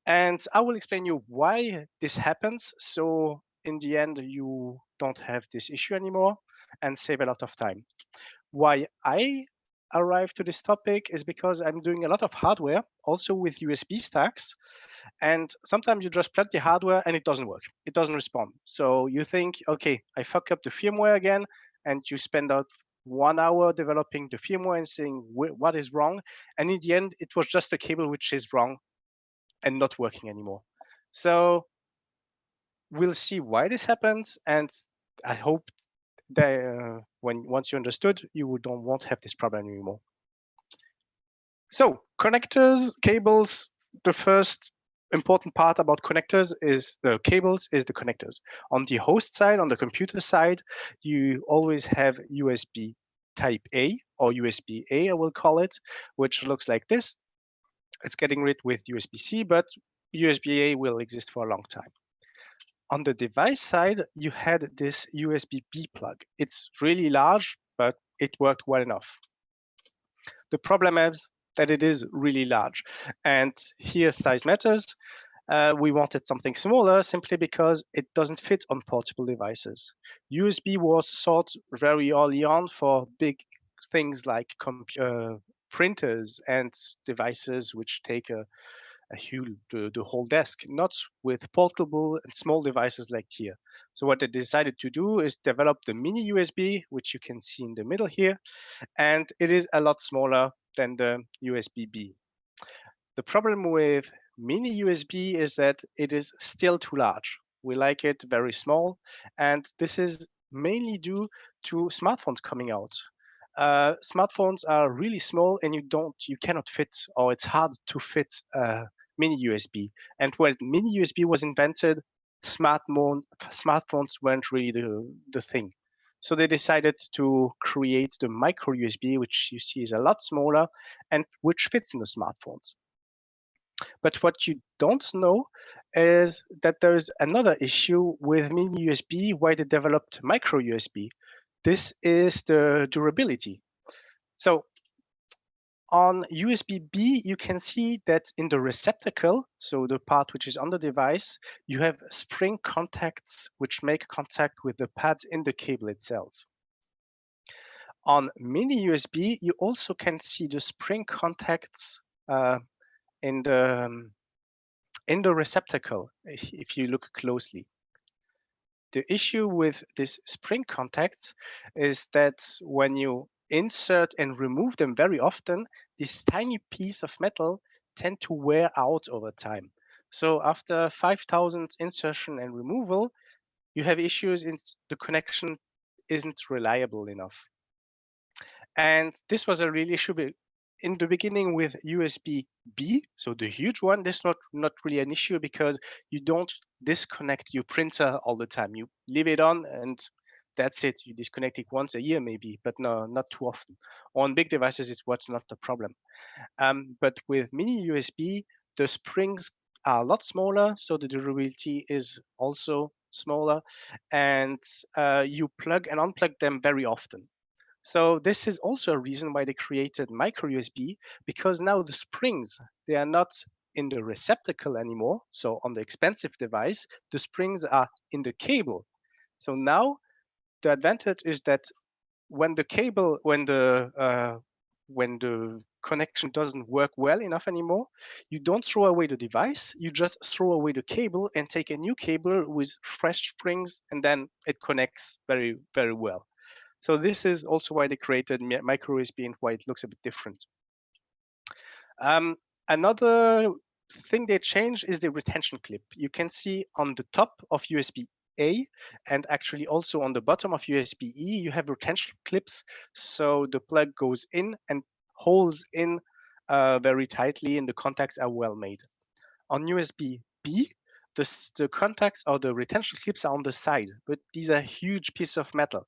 And I will explain you why this happens. So in the end, you don't have this issue anymore and save a lot of time. Why I arrived to this topic is because I'm doing a lot of hardware, also with USB stacks. And sometimes you just plug the hardware and it doesn't work. It doesn't respond. So you think, okay, I fuck up the firmware again, and you spend out 1 hour developing the firmware and saying what is wrong. And in the end, it was just a cable which is wrong and not working anymore. So we'll see why this happens. And I hope that once you understood, you won't have this problem anymore. So connectors, cables, the first important part about connectors is the cables is the connectors. On the host side, on the computer side, you always have USB type A or USB-A, I will call it, which looks like this. It's getting rid with USB-C, but USB-A will exist for a long time. On the device side, you had this USB-B plug. It's really large, but it worked well enough. The problem is that it is really large. And here size matters. We wanted something smaller simply because it doesn't fit on portable devices. USB was sought very early on for big things like printers and devices which take a huge the whole desk, not with portable and small devices like here. So what they decided to do is develop the mini USB, which you can see in the middle here, and it is a lot smaller than the USB-B. The problem with mini USB is that it is still too large. We like it very small, and this is mainly due to smartphones coming out. Smartphones are really small, and you cannot fit, or it's hard to fit mini USB. And when mini USB was invented, smartphones weren't really the thing. So they decided to create the micro USB, which you see is a lot smaller and which fits in the smartphones. But what you don't know is that there's another issue with mini USB why they developed micro USB. This is the durability. So on USB-B, you can see that in the receptacle, so the part which is on the device, you have spring contacts which make contact with the pads in the cable itself. On mini USB, you also can see the spring contacts in the receptacle if you look closely. The issue with this spring contacts is that when you insert and remove them very often, this tiny piece of metal tend to wear out over time. So after 5,000 insertion and removal, you have issues in the connection isn't reliable enough. And this was a real issue in the beginning with USB-B, so the huge one. This is not really an issue because you don't disconnect your printer all the time. You leave it on and that's it. You disconnect it once a year maybe, but no, not too often. On big devices, it was not a problem. But with mini USB, the springs are a lot smaller, so the durability is also smaller, and you plug and unplug them very often. So this is also a reason why they created micro USB, because now the springs, they are not in the receptacle anymore. So on the expensive device, the springs are in the cable. So now the advantage is that when the cable, when the connection doesn't work well enough anymore, you don't throw away the device, you just throw away the cable and take a new cable with fresh springs, and then it connects very, very well. So this is also why they created micro USB and why it looks a bit different. Another thing they changed is the retention clip. You can see on the top of USB-A and actually also on the bottom of USB-E, you have retention clips. So the plug goes in and holds in very tightly and the contacts are well made. On USB-B, the contacts or the retention clips are on the side, but these are huge pieces of metal.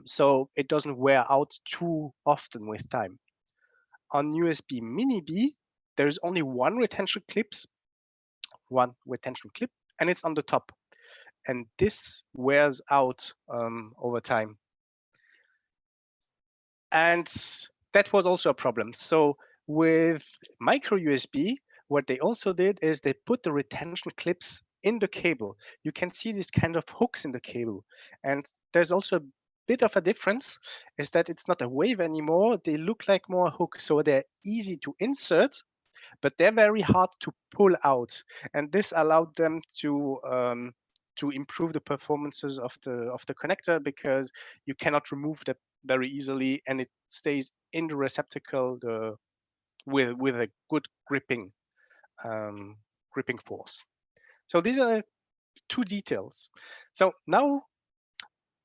So it doesn't wear out too often with time. On USB Mini B, there's only one retention clip, and it's on the top. And this wears out over time. And that was also a problem. So with micro USB, what they also did is they put the retention clips in the cable. You can see these kind of hooks in the cable. And there's also a bit of a difference, is that it's not a wave anymore. They look like more hooks. So they're easy to insert, but they're very hard to pull out. And this allowed them to improve the performances of the connector, because you cannot remove that very easily, and it stays in the receptacle with a good gripping force. So these are two details. So now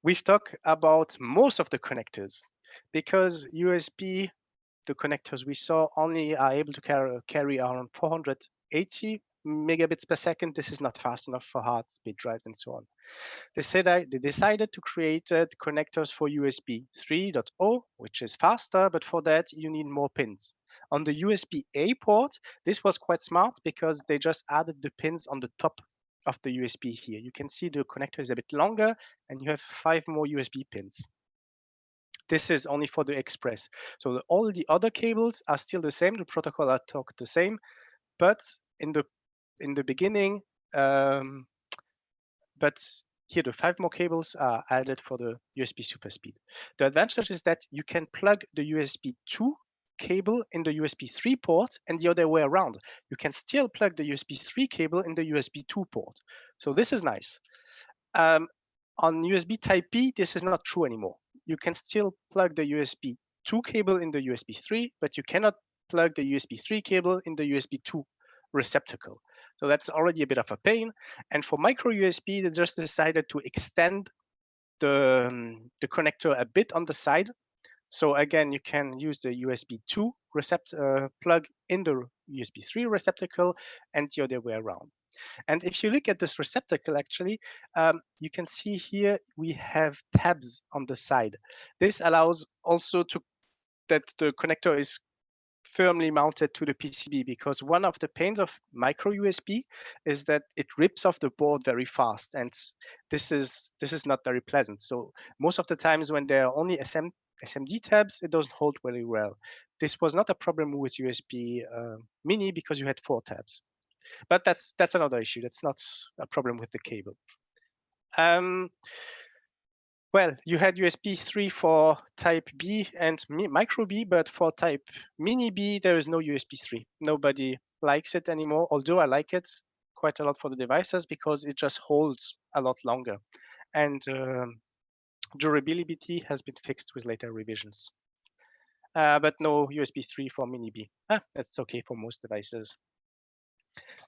we've talked about most of the connectors, because USB, the connectors we saw, only are able to carry around 480 megabits per second. This is not fast enough for hard speed drives and so on. They decided to create connectors for USB 3.0, which is faster, but for that you need more pins. On the USB-A port, this was quite smart, because they just added the pins on the top of the USB here. You can see the connector is a bit longer, and you have 5 more USB pins. This is only for the Express. So all the other cables are still the same. The protocol are talked the same, but in the beginning, but here the 5 more cables are added for the USB super speed. The advantage is that you can plug the USB 2 cable in the USB 3 port, and the other way around. You can still plug the USB 3 cable in the USB 2 port. So this is nice. On USB Type-B, this is not true anymore. You can still plug the USB 2 cable in the USB 3, but you cannot plug the USB 3 cable in the USB 2 receptacle. So that's already a bit of a pain. And for micro USB, they just decided to extend the connector a bit on the side. So again, you can use the USB 2 plug in the USB 3 receptacle, and the other way around. And if you look at this receptacle, actually, you can see here we have tabs on the side. This allows also that the connector is firmly mounted to the PCB, because one of the pains of micro USB is that it rips off the board very fast, and this is not very pleasant. So most of the times when there are only SMD tabs, it doesn't hold very well. This was not a problem with USB Mini, because you had 4 tabs. But that's another issue. That's not a problem with the cable. Well, you had USB 3 for Type B and Micro B, but for Type Mini B, there is no USB 3. Nobody likes it anymore, although I like it quite a lot for the devices, because it just holds a lot longer. And durability has been fixed with later revisions. But no USB 3 for Mini B. That's okay for most devices.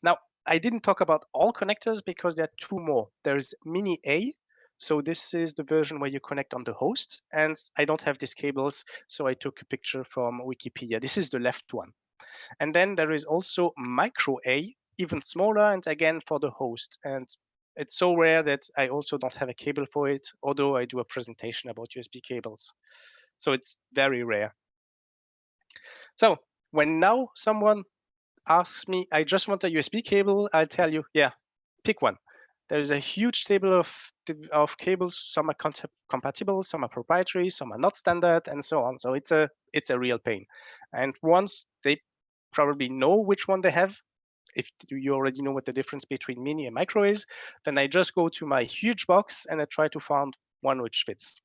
Now, I didn't talk about all connectors, because there are 2 more. There's Mini A. So this is the version where you connect on the host. And I don't have these cables, so I took a picture from Wikipedia. This is the left one. And then there is also Micro A, even smaller, and again for the host. And it's so rare that I also don't have a cable for it, although I do a presentation about USB cables. So it's very rare. So when now someone asks me, I just want a USB cable, I'll tell you, yeah, pick one. There is a huge table of cables. Some are compatible, some are proprietary, some are not standard, and so on. So it's a real pain. And once they probably know which one they have, if you already know what the difference between mini and micro is, then I just go to my huge box and I try to find one which fits.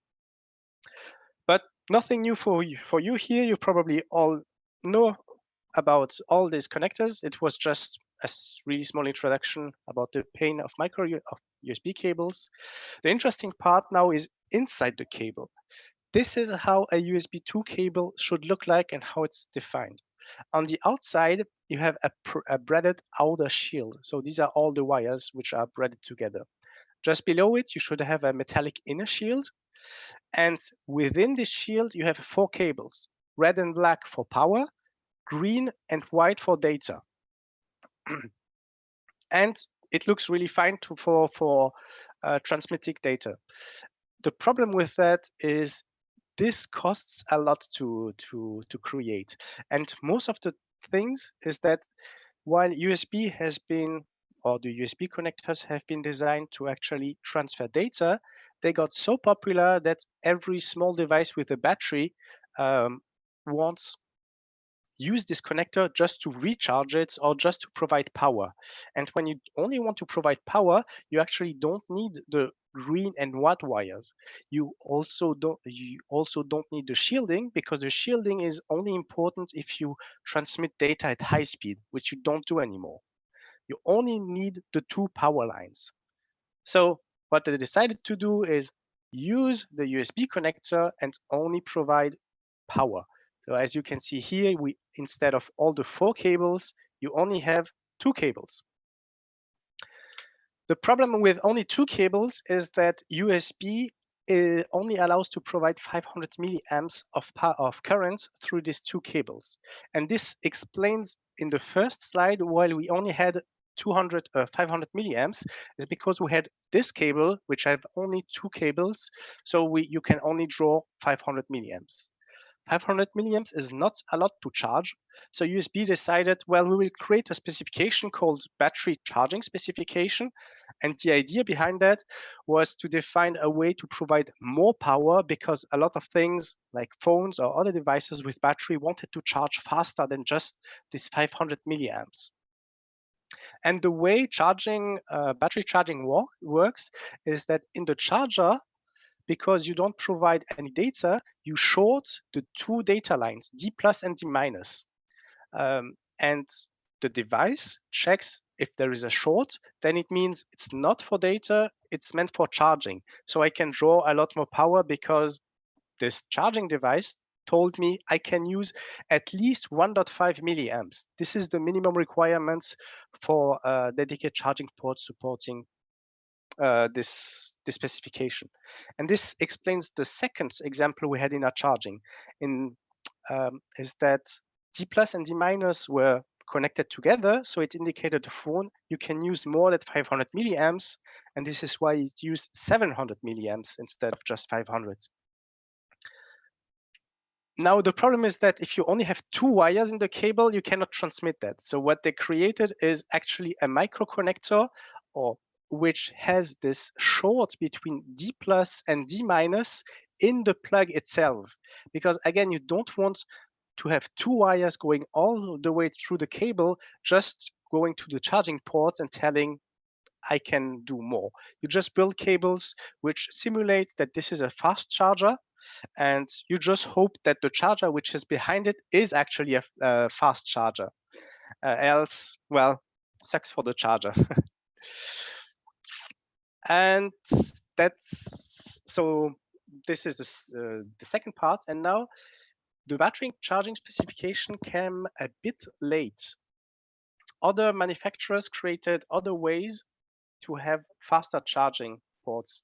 But nothing new for you here. You probably all know about all these connectors. It was just a really small introduction about the pain of micro USB cables. The interesting part now is inside the cable. This is how a USB 2 cable should look like and how it's defined. On the outside, you have a braided outer shield. So these are all the wires which are braided together. Just below it, you should have a metallic inner shield. And within this shield, you have 4 cables, red and black for power, green and white for data. And it looks really fine for transmitting data. The problem with that is this costs a lot to create. And most of the things is that while USB has been, or the USB connectors have been designed to actually transfer data, they got so popular that every small device with a battery wants use this connector just to recharge it or just to provide power. And when you only want to provide power, you actually don't need the green and white wires. You also don't need the shielding, because the shielding is only important if you transmit data at high speed, which you don't do anymore. You only need the 2 power lines. So what they decided to do is use the USB connector and only provide power. So as you can see here, instead of all the 4 cables, you only have 2 cables. The problem with only 2 cables is that USB only allows to provide 500 milliamps of current through these 2 cables. And this explains in the first slide why we only had 500 milliamps, is because we had this cable, which have only 2 cables. So you can only draw 500 milliamps. 500 milliamps is not a lot to charge. So USB decided, well, we will create a specification called battery charging specification. And the idea behind that was to define a way to provide more power, because a lot of things like phones or other devices with battery wanted to charge faster than just this 500 milliamps. And the way battery charging works is that in the charger, because you don't provide any data, you short the 2 data lines, D plus and D minus. And the device checks if there is a short, then it means it's not for data, it's meant for charging. So I can draw a lot more power because this charging device told me I can use at least 1.5 milliamps. This is the minimum requirements for dedicated charging port supporting this specification. And this explains the second example we had in our charging, is that D plus and D minus were connected together, so it indicated the phone you can use more than 500 milliamps, and this is why it used 700 milliamps instead of just 500. Now, the problem is that if you only have 2 wires in the cable, you cannot transmit that. So what they created is actually a micro connector, which has this short between D plus and D minus in the plug itself. Because again, you don't want to have 2 wires going all the way through the cable, just going to the charging port and telling I can do more. You just build cables which simulate that this is a fast charger, and you just hope that the charger which is behind it is actually a fast charger. Else, well, sucks for the charger. And so this is the second part. And now the battery charging specification came a bit late. Other manufacturers created other ways to have faster charging ports.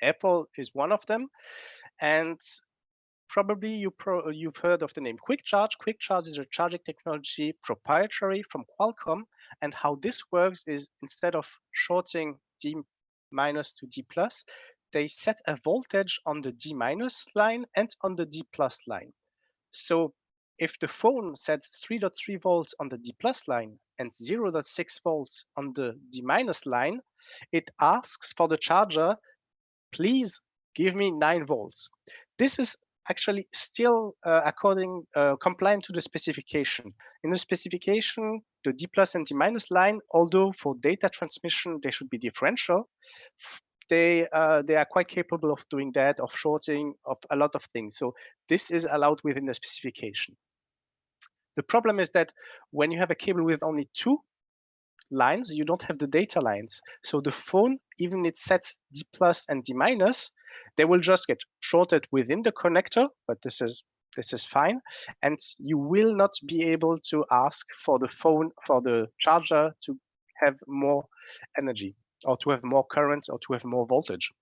Apple is one of them. And probably you've heard of the name QuickCharge. QuickCharge is a charging technology proprietary from Qualcomm. And how this works is, instead of shorting D minus to D plus, they set a voltage on the D minus line and on the D plus line. So if the phone sets 3.3 volts on the D plus line and 0.6 volts on the D minus line, it asks for the charger, please give me 9 volts. This is actually still compliant to the specification. In the specification, the D plus and D minus line, although for data transmission they should be differential, they are quite capable of doing that, of shorting, of a lot of things. So this is allowed within the specification. The problem is that when you have a cable with only 2 lines, you don't have the data lines. So the phone, even it sets D plus and D minus, they will just get shorted within the connector, but this is fine. And you will not be able to ask for the charger to have more energy, or to have more current, or to have more voltage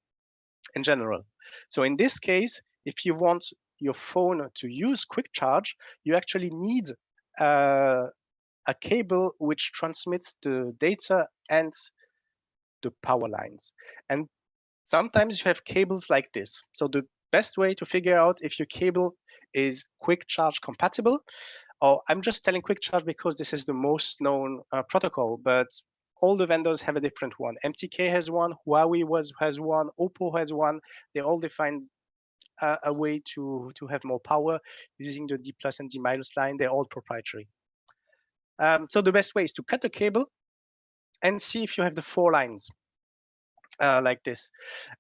in general. So in this case, if you want your phone to use quick charge, you actually need a cable which transmits the data and the power lines. And sometimes you have cables like this. So the best way to figure out if your cable is quick charge compatible, or I'm just telling quick charge because this is the most known protocol, but all the vendors have a different one. MTK has one, Huawei has one, Oppo has one. They all define a way to have more power using the D+ and D- line. They're all proprietary. So the best way is to cut the cable and see if you have the 4 lines like this.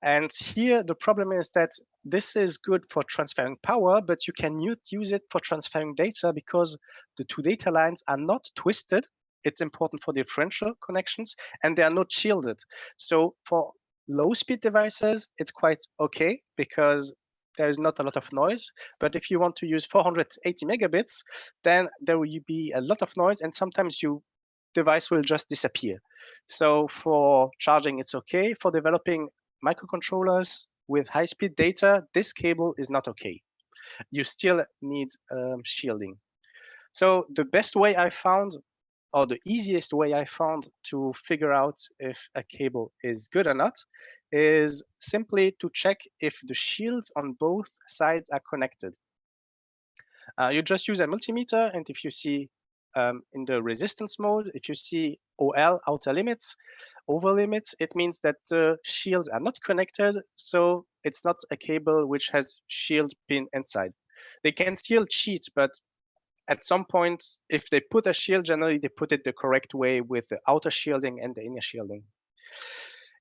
And here the problem is that this is good for transferring power, but you can use it for transferring data because the 2 data lines are not twisted. It's important for differential connections, and they are not shielded. So for low-speed devices, it's quite okay because there is not a lot of noise. But if you want to use 480 megabits, then there will be a lot of noise, and sometimes your device will just disappear. So for charging, it's okay. For developing microcontrollers with high-speed data, this cable is not okay. You still need shielding. So the best way I found, or the easiest way I found to figure out if a cable is good or not, is simply to check if the shields on both sides are connected. You just use a multimeter, and if you see in the resistance mode, if you see OL, outer limits, over limits, it means that the shields are not connected, so it's not a cable which has shield pin inside. They can still cheat, but at some point, if they put a shield, generally they put it the correct way with the outer shielding and the inner shielding.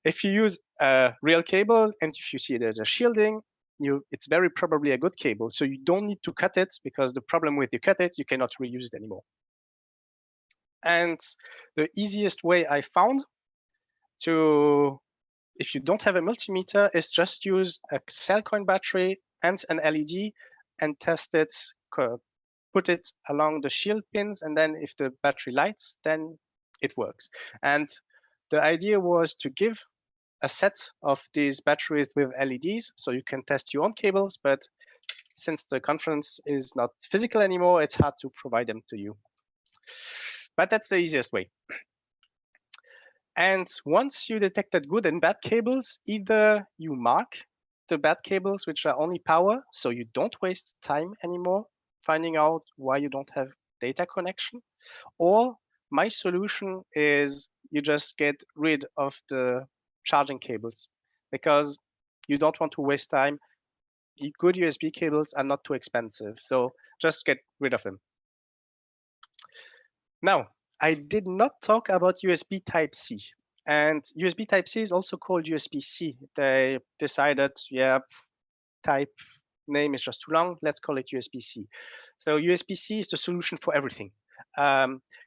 If you use a real cable and if you see there's a shielding, it's very probably a good cable. So you don't need to cut it, because the problem with you cut it, you cannot reuse it anymore. And the easiest way I found to, if you don't have a multimeter, is just use a cell coin battery and an LED and test it, put it along the shield pins, and then if the battery lights, then it works. And the idea was to give a set of these batteries with LEDs, so you can test your own cables, but since the conference is not physical anymore, it's hard to provide them to you. But that's the easiest way. And once you detected good and bad cables, either you mark the bad cables, which are only power, so you don't waste time anymore finding out why you don't have data connection, or my solution is you just get rid of the charging cables, because you don't want to waste time. Good USB cables are not too expensive, so just get rid of them. Now, I did not talk about USB Type-C. And USB Type-C is also called USB-C. They decided, yeah, type name is just too long, let's call it USB-C. So USB-C is the solution for everything.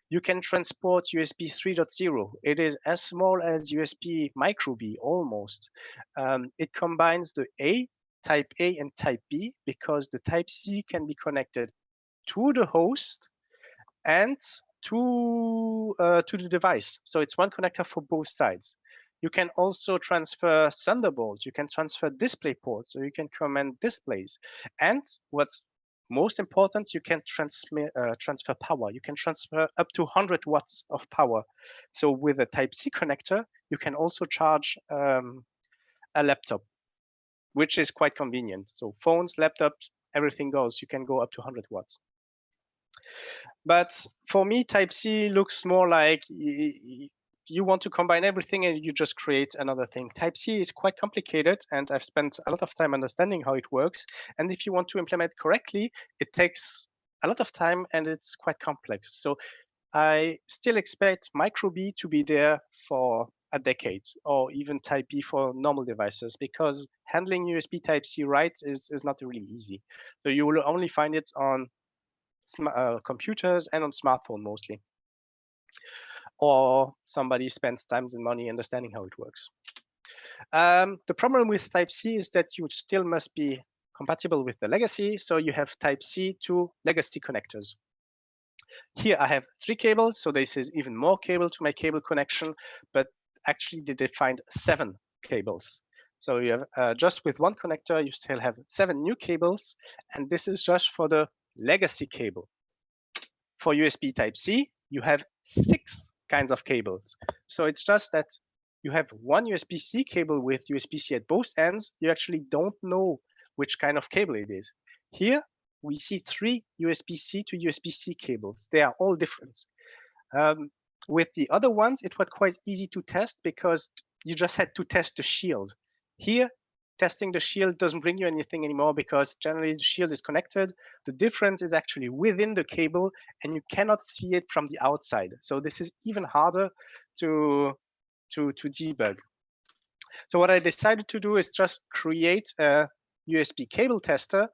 You can transport USB 3.0. It is as small as USB micro B, almost. It combines the Type A and Type B, because the Type-C can be connected to the host and to the device. So it's one connector for both sides. You can also transfer Thunderbolt. You can transfer DisplayPort, so you can command displays. And what's most important, you can transfer power. You can transfer up to 100 watts of power. So with a Type-C connector, you can also charge a laptop, which is quite convenient. So phones, laptops, everything goes. You can go up to 100 watts. But for me, Type-C looks more like you want to combine everything and you just create another thing. Type-C is quite complicated, and I've spent a lot of time understanding how it works. And if you want to implement correctly, it takes a lot of time and it's quite complex. So I still expect micro B to be there for a decade, or even Type B for normal devices, because handling USB Type-C right is not really easy. So you will only find it on computers and on smartphone mostly, or somebody spends time and money understanding how it works. The problem with Type-C is that you still must be compatible with the legacy, so you have Type-C to legacy connectors. Here I have 3 cables, so this is even more cable to my cable connection, but actually they defined 7 cables. So you have just with one connector, you still have 7 new cables, and this is just for the legacy cable. For USB Type-C, you have 6 kinds of cables. So it's just that you have one USB-C cable with USB-C at both ends. You actually don't know which kind of cable it is. Here, we see 3 USB-C to USB-C cables. They are all different. With the other ones, it was quite easy to test because you just had to test the shield. Here, testing the shield doesn't bring you anything anymore because generally the shield is connected. The difference is actually within the cable and you cannot see it from the outside. So this is even harder to debug. So what I decided to do is just create a USB cable tester,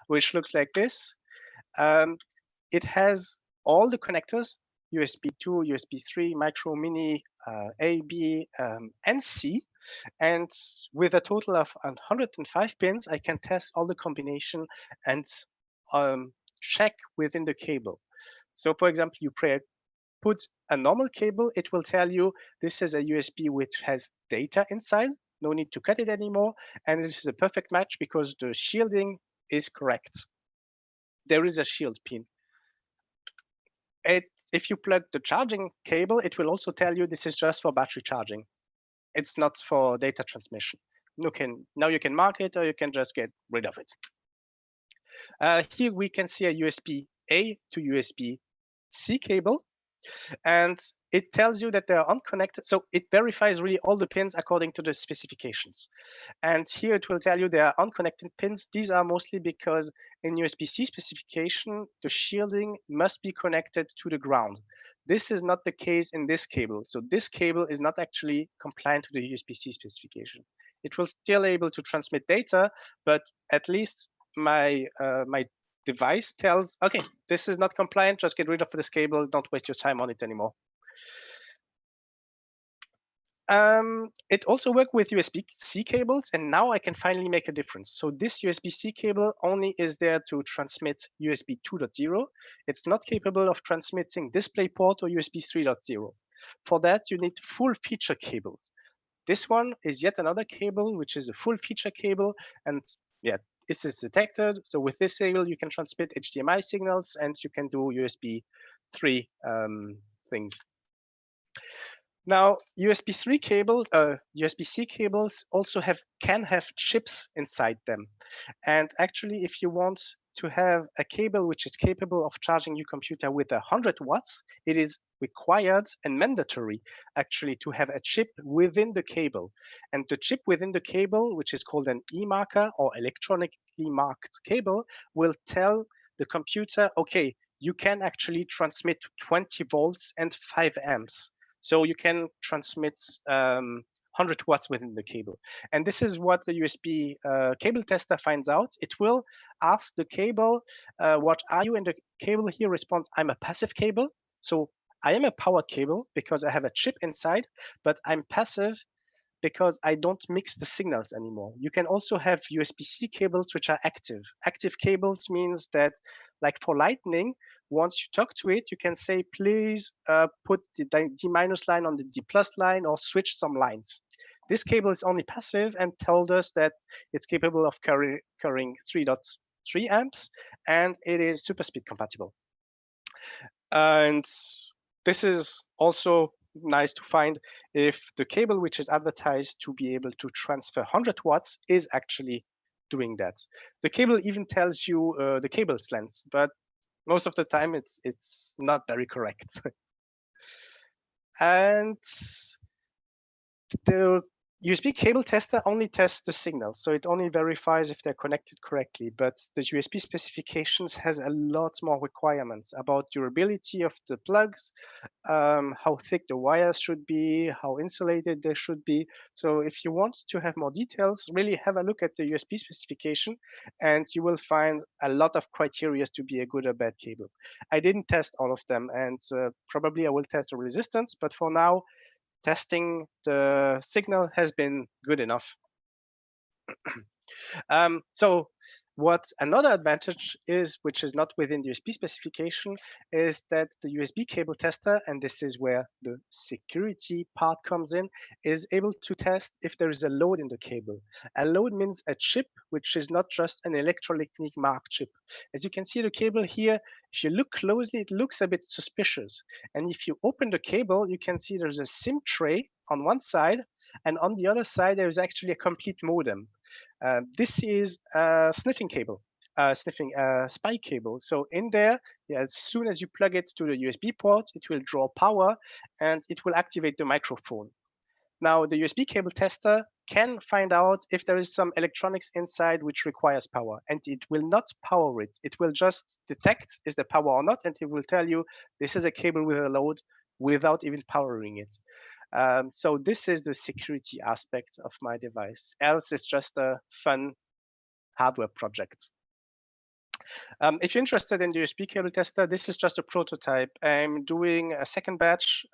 which looks like this. It has all the connectors, USB 2, USB 3, micro, mini, A, B, and C. And with a total of 105 pins, I can test all the combination and check within the cable. So for example, you put a normal cable, it will tell you this is a USB which has data inside, no need to cut it anymore. And this is a perfect match because the shielding is correct. There is a shield pin. If you plug the charging cable, it will also tell you this is just for battery charging. It's not for data transmission. Now you can mark it or you can just get rid of it. Here we can see a USB A to USB C cable, and it tells you that they are unconnected. So it verifies really all the pins according to the specifications. And here it will tell you they are unconnected pins. These are mostly because in USB-C specification, the shielding must be connected to the ground. This is not the case in this cable. So this cable is not actually compliant to the USB-C specification. It will still able to transmit data, but at least my device tells, okay, this is not compliant, just get rid of this cable, don't waste your time on it anymore. It also works with USB-C cables, and now I can finally make a difference. So this USB-C cable only is there to transmit USB 2.0. It's not capable of transmitting DisplayPort or USB 3.0. For that, you need full feature cables. This one is yet another cable, which is a full feature cable, and yeah, this is detected. So with this cable, you can transmit HDMI signals and you can do USB 3 things. Now, USB-C cables also can have chips inside them. And actually, if you want to have a cable which is capable of charging your computer with 100 watts, it is required and mandatory actually to have a chip within the cable. And the chip within the cable, which is called an e-marker or electronically marked cable, will tell the computer, okay, you can actually transmit 20 volts and 5 amps. So you can transmit 100 watts within the cable. And this is what the USB cable tester finds out. It will ask the cable, what are you? And the cable here responds, I'm a passive cable. So I am a powered cable because I have a chip inside, but I'm passive because I don't mix the signals anymore. You can also have USB-C cables which are active. Active cables means that, like for Lightning, once you talk to it, you can say, please put the D- line on the D+ line or switch some lines. This cable is only passive and told us that it's capable of carrying 3.3 amps and it is super speed compatible. And this is also nice to find if the cable which is advertised to be able to transfer 100 watts is actually doing that. The cable even tells you the cable's length, but most of the time it's not very correct. And the USB cable tester only tests the signals, so it only verifies if they're connected correctly, but the USB specifications has a lot more requirements about durability of the plugs, how thick the wires should be, how insulated they should be. So if you want to have more details, really have a look at the USB specification and you will find a lot of criteria to be a good or bad cable. I didn't test all of them, and probably I will test the resistance, but for now, testing the signal has been good enough. So what another advantage is, which is not within the USB specification, is that the USB cable tester, and this is where the security part comes in, is able to test if there is a load in the cable. A load means a chip, which is not just an electronically marked chip. As you can see the cable here, if you look closely, it looks a bit suspicious. And if you open the cable, you can see there's a SIM tray on one side, and on the other side, there is actually a complete modem. This is a sniffing cable, spy cable. So in there, as soon as you plug it to the USB port, it will draw power and it will activate the microphone. Now, the USB cable tester can find out if there is some electronics inside which requires power, and it will not power it. It will just detect is the power or not, and it will tell you this is a cable with a load without even powering it. So this is the security aspect of my device. Else it's just a fun hardware project. If you're interested in the USB cable tester, this is just a prototype. I'm doing a second batch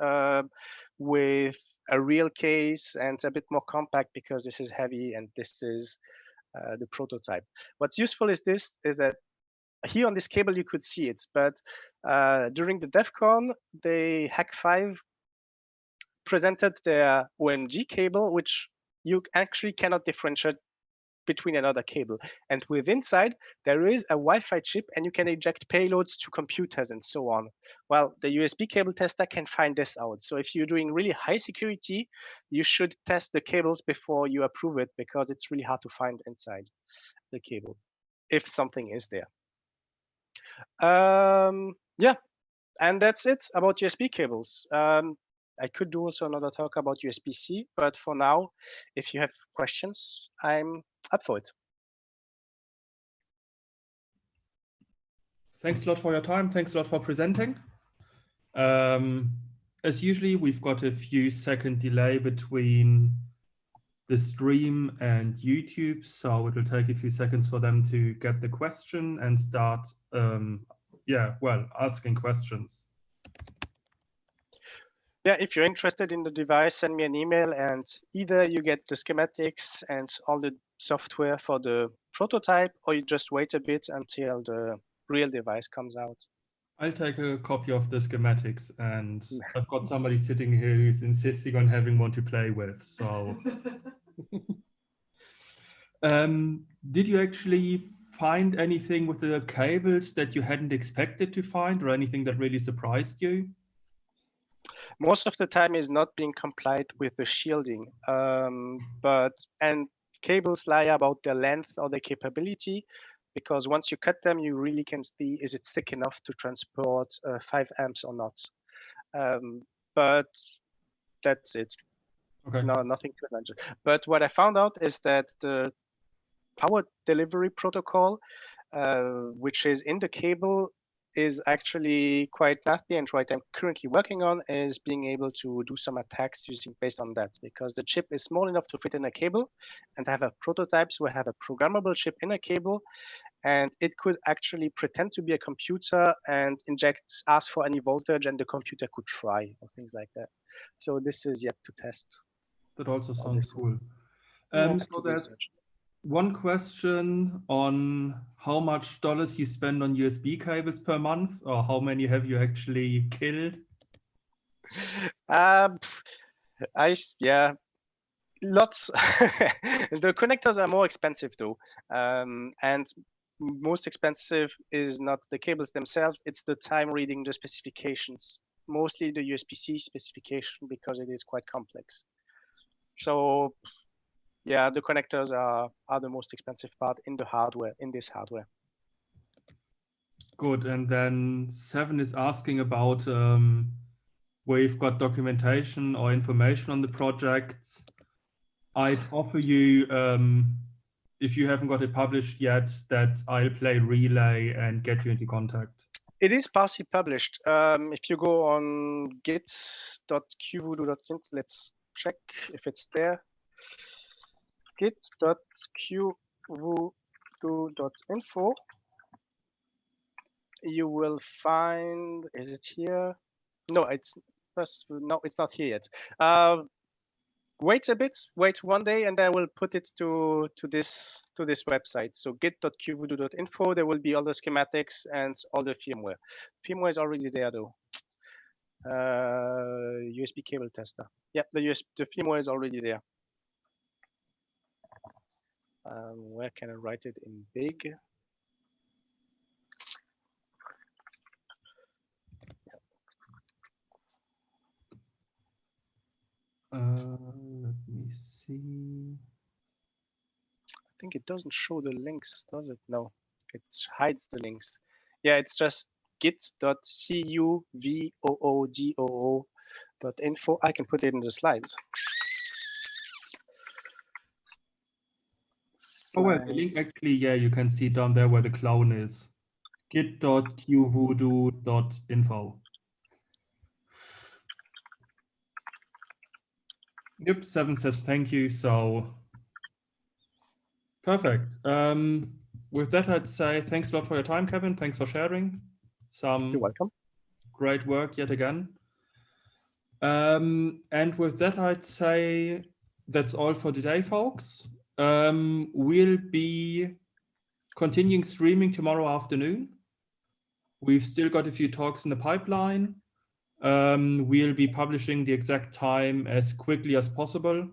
with a real case and a bit more compact because this is heavy and this is the prototype. What's useful is that here on this cable you could see it, but during the DEF CON, the Hack5 presented their OMG cable, which you actually cannot differentiate between another cable. And with inside, there is a Wi-Fi chip and you can eject payloads to computers and so on. Well, the USB cable tester can find this out. So if you're doing really high security, you should test the cables before you approve it because it's really hard to find inside the cable if something is there. Yeah, and that's it about USB cables. I could do also another talk about USB-C, but for now, if you have questions, I'm up for it. Thanks a lot for your time. Thanks a lot for presenting. As usually, we've got a few second delay between the stream and YouTube, so it will take a few seconds for them to get the question and start, asking questions. Yeah, if you're interested in the device, send me an email and either you get the schematics and all the software for the prototype, or you just wait a bit until the real device comes out. I'll take a copy of the schematics, and I've got somebody sitting here who's insisting on having one to play with, so. Did you actually find anything with the cables that you hadn't expected to find, or anything that really surprised you? Most of the time is not being complied with the shielding, and cables lie about their length or their capability, because once you cut them, you really can see is it thick enough to transport 5 amps or not. But that's it. Okay. No, nothing to mention. But what I found out is that the power delivery protocol, which is in the cable, is actually quite nasty, and what I'm currently working on is being able to do some attacks based on that, because the chip is small enough to fit in a cable, and I have a prototype, so I have a programmable chip in a cable, and it could actually pretend to be a computer and ask for any voltage, and the computer could try, or things like that. So this is yet to test. That also sounds cool. So there's one question on how much dollars you spend on USB cables per month, or how many have you actually killed? Yeah, lots. The connectors are more expensive though, and most expensive is not the cables themselves, it's the time reading the specifications, mostly the USB-C specification, because it is quite complex. So yeah, the connectors are the most expensive part in the hardware, in this hardware. Good. And then Seven is asking about where you've got documentation or information on the project. I'd offer you, if you haven't got it published yet, that I'll play Relay and get you into contact. It is partially published. If you go on git.qvoodoo.info, let's check if it's there. Git.qvoodoo.info. You will find, is it here? No, it's not here yet. Wait a bit, wait one day, and I will put it to this website. So git.qvoodoo.info. There will be all the schematics and all the firmware. Firmware is already there though. USB cable tester. Yeah, the firmware is already there. Where can I write it in big? Let me see. I think it doesn't show the links, does it? No, it hides the links. Yeah, it's just git.qvoodoo.info. I can put it in the slides. Oh, well, the link slides. actually, yeah, you can see down there where the clone is. git.qvoodoo.info. Yep, 7 says thank you, so perfect. With that, I'd say thanks a lot for your time, Kevin. Thanks for sharing. You're welcome. Great work yet again. And with that, I'd say that's all for today, folks. We'll be continuing streaming tomorrow afternoon. We've still got a few talks in the pipeline. We'll be publishing the exact time as quickly as possible.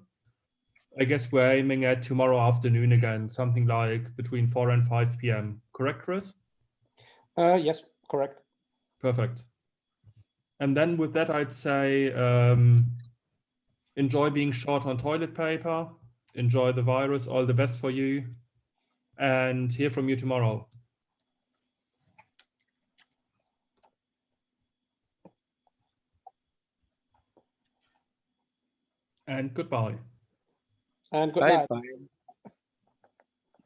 I guess we're aiming at tomorrow afternoon again, something like between 4 and 5 p.m. Correct, Chris? Yes, correct. Perfect. And then with that, I'd say enjoy being short on toilet paper, enjoy the virus, all the best for you, and hear from you tomorrow. And goodbye. And good night. Bye.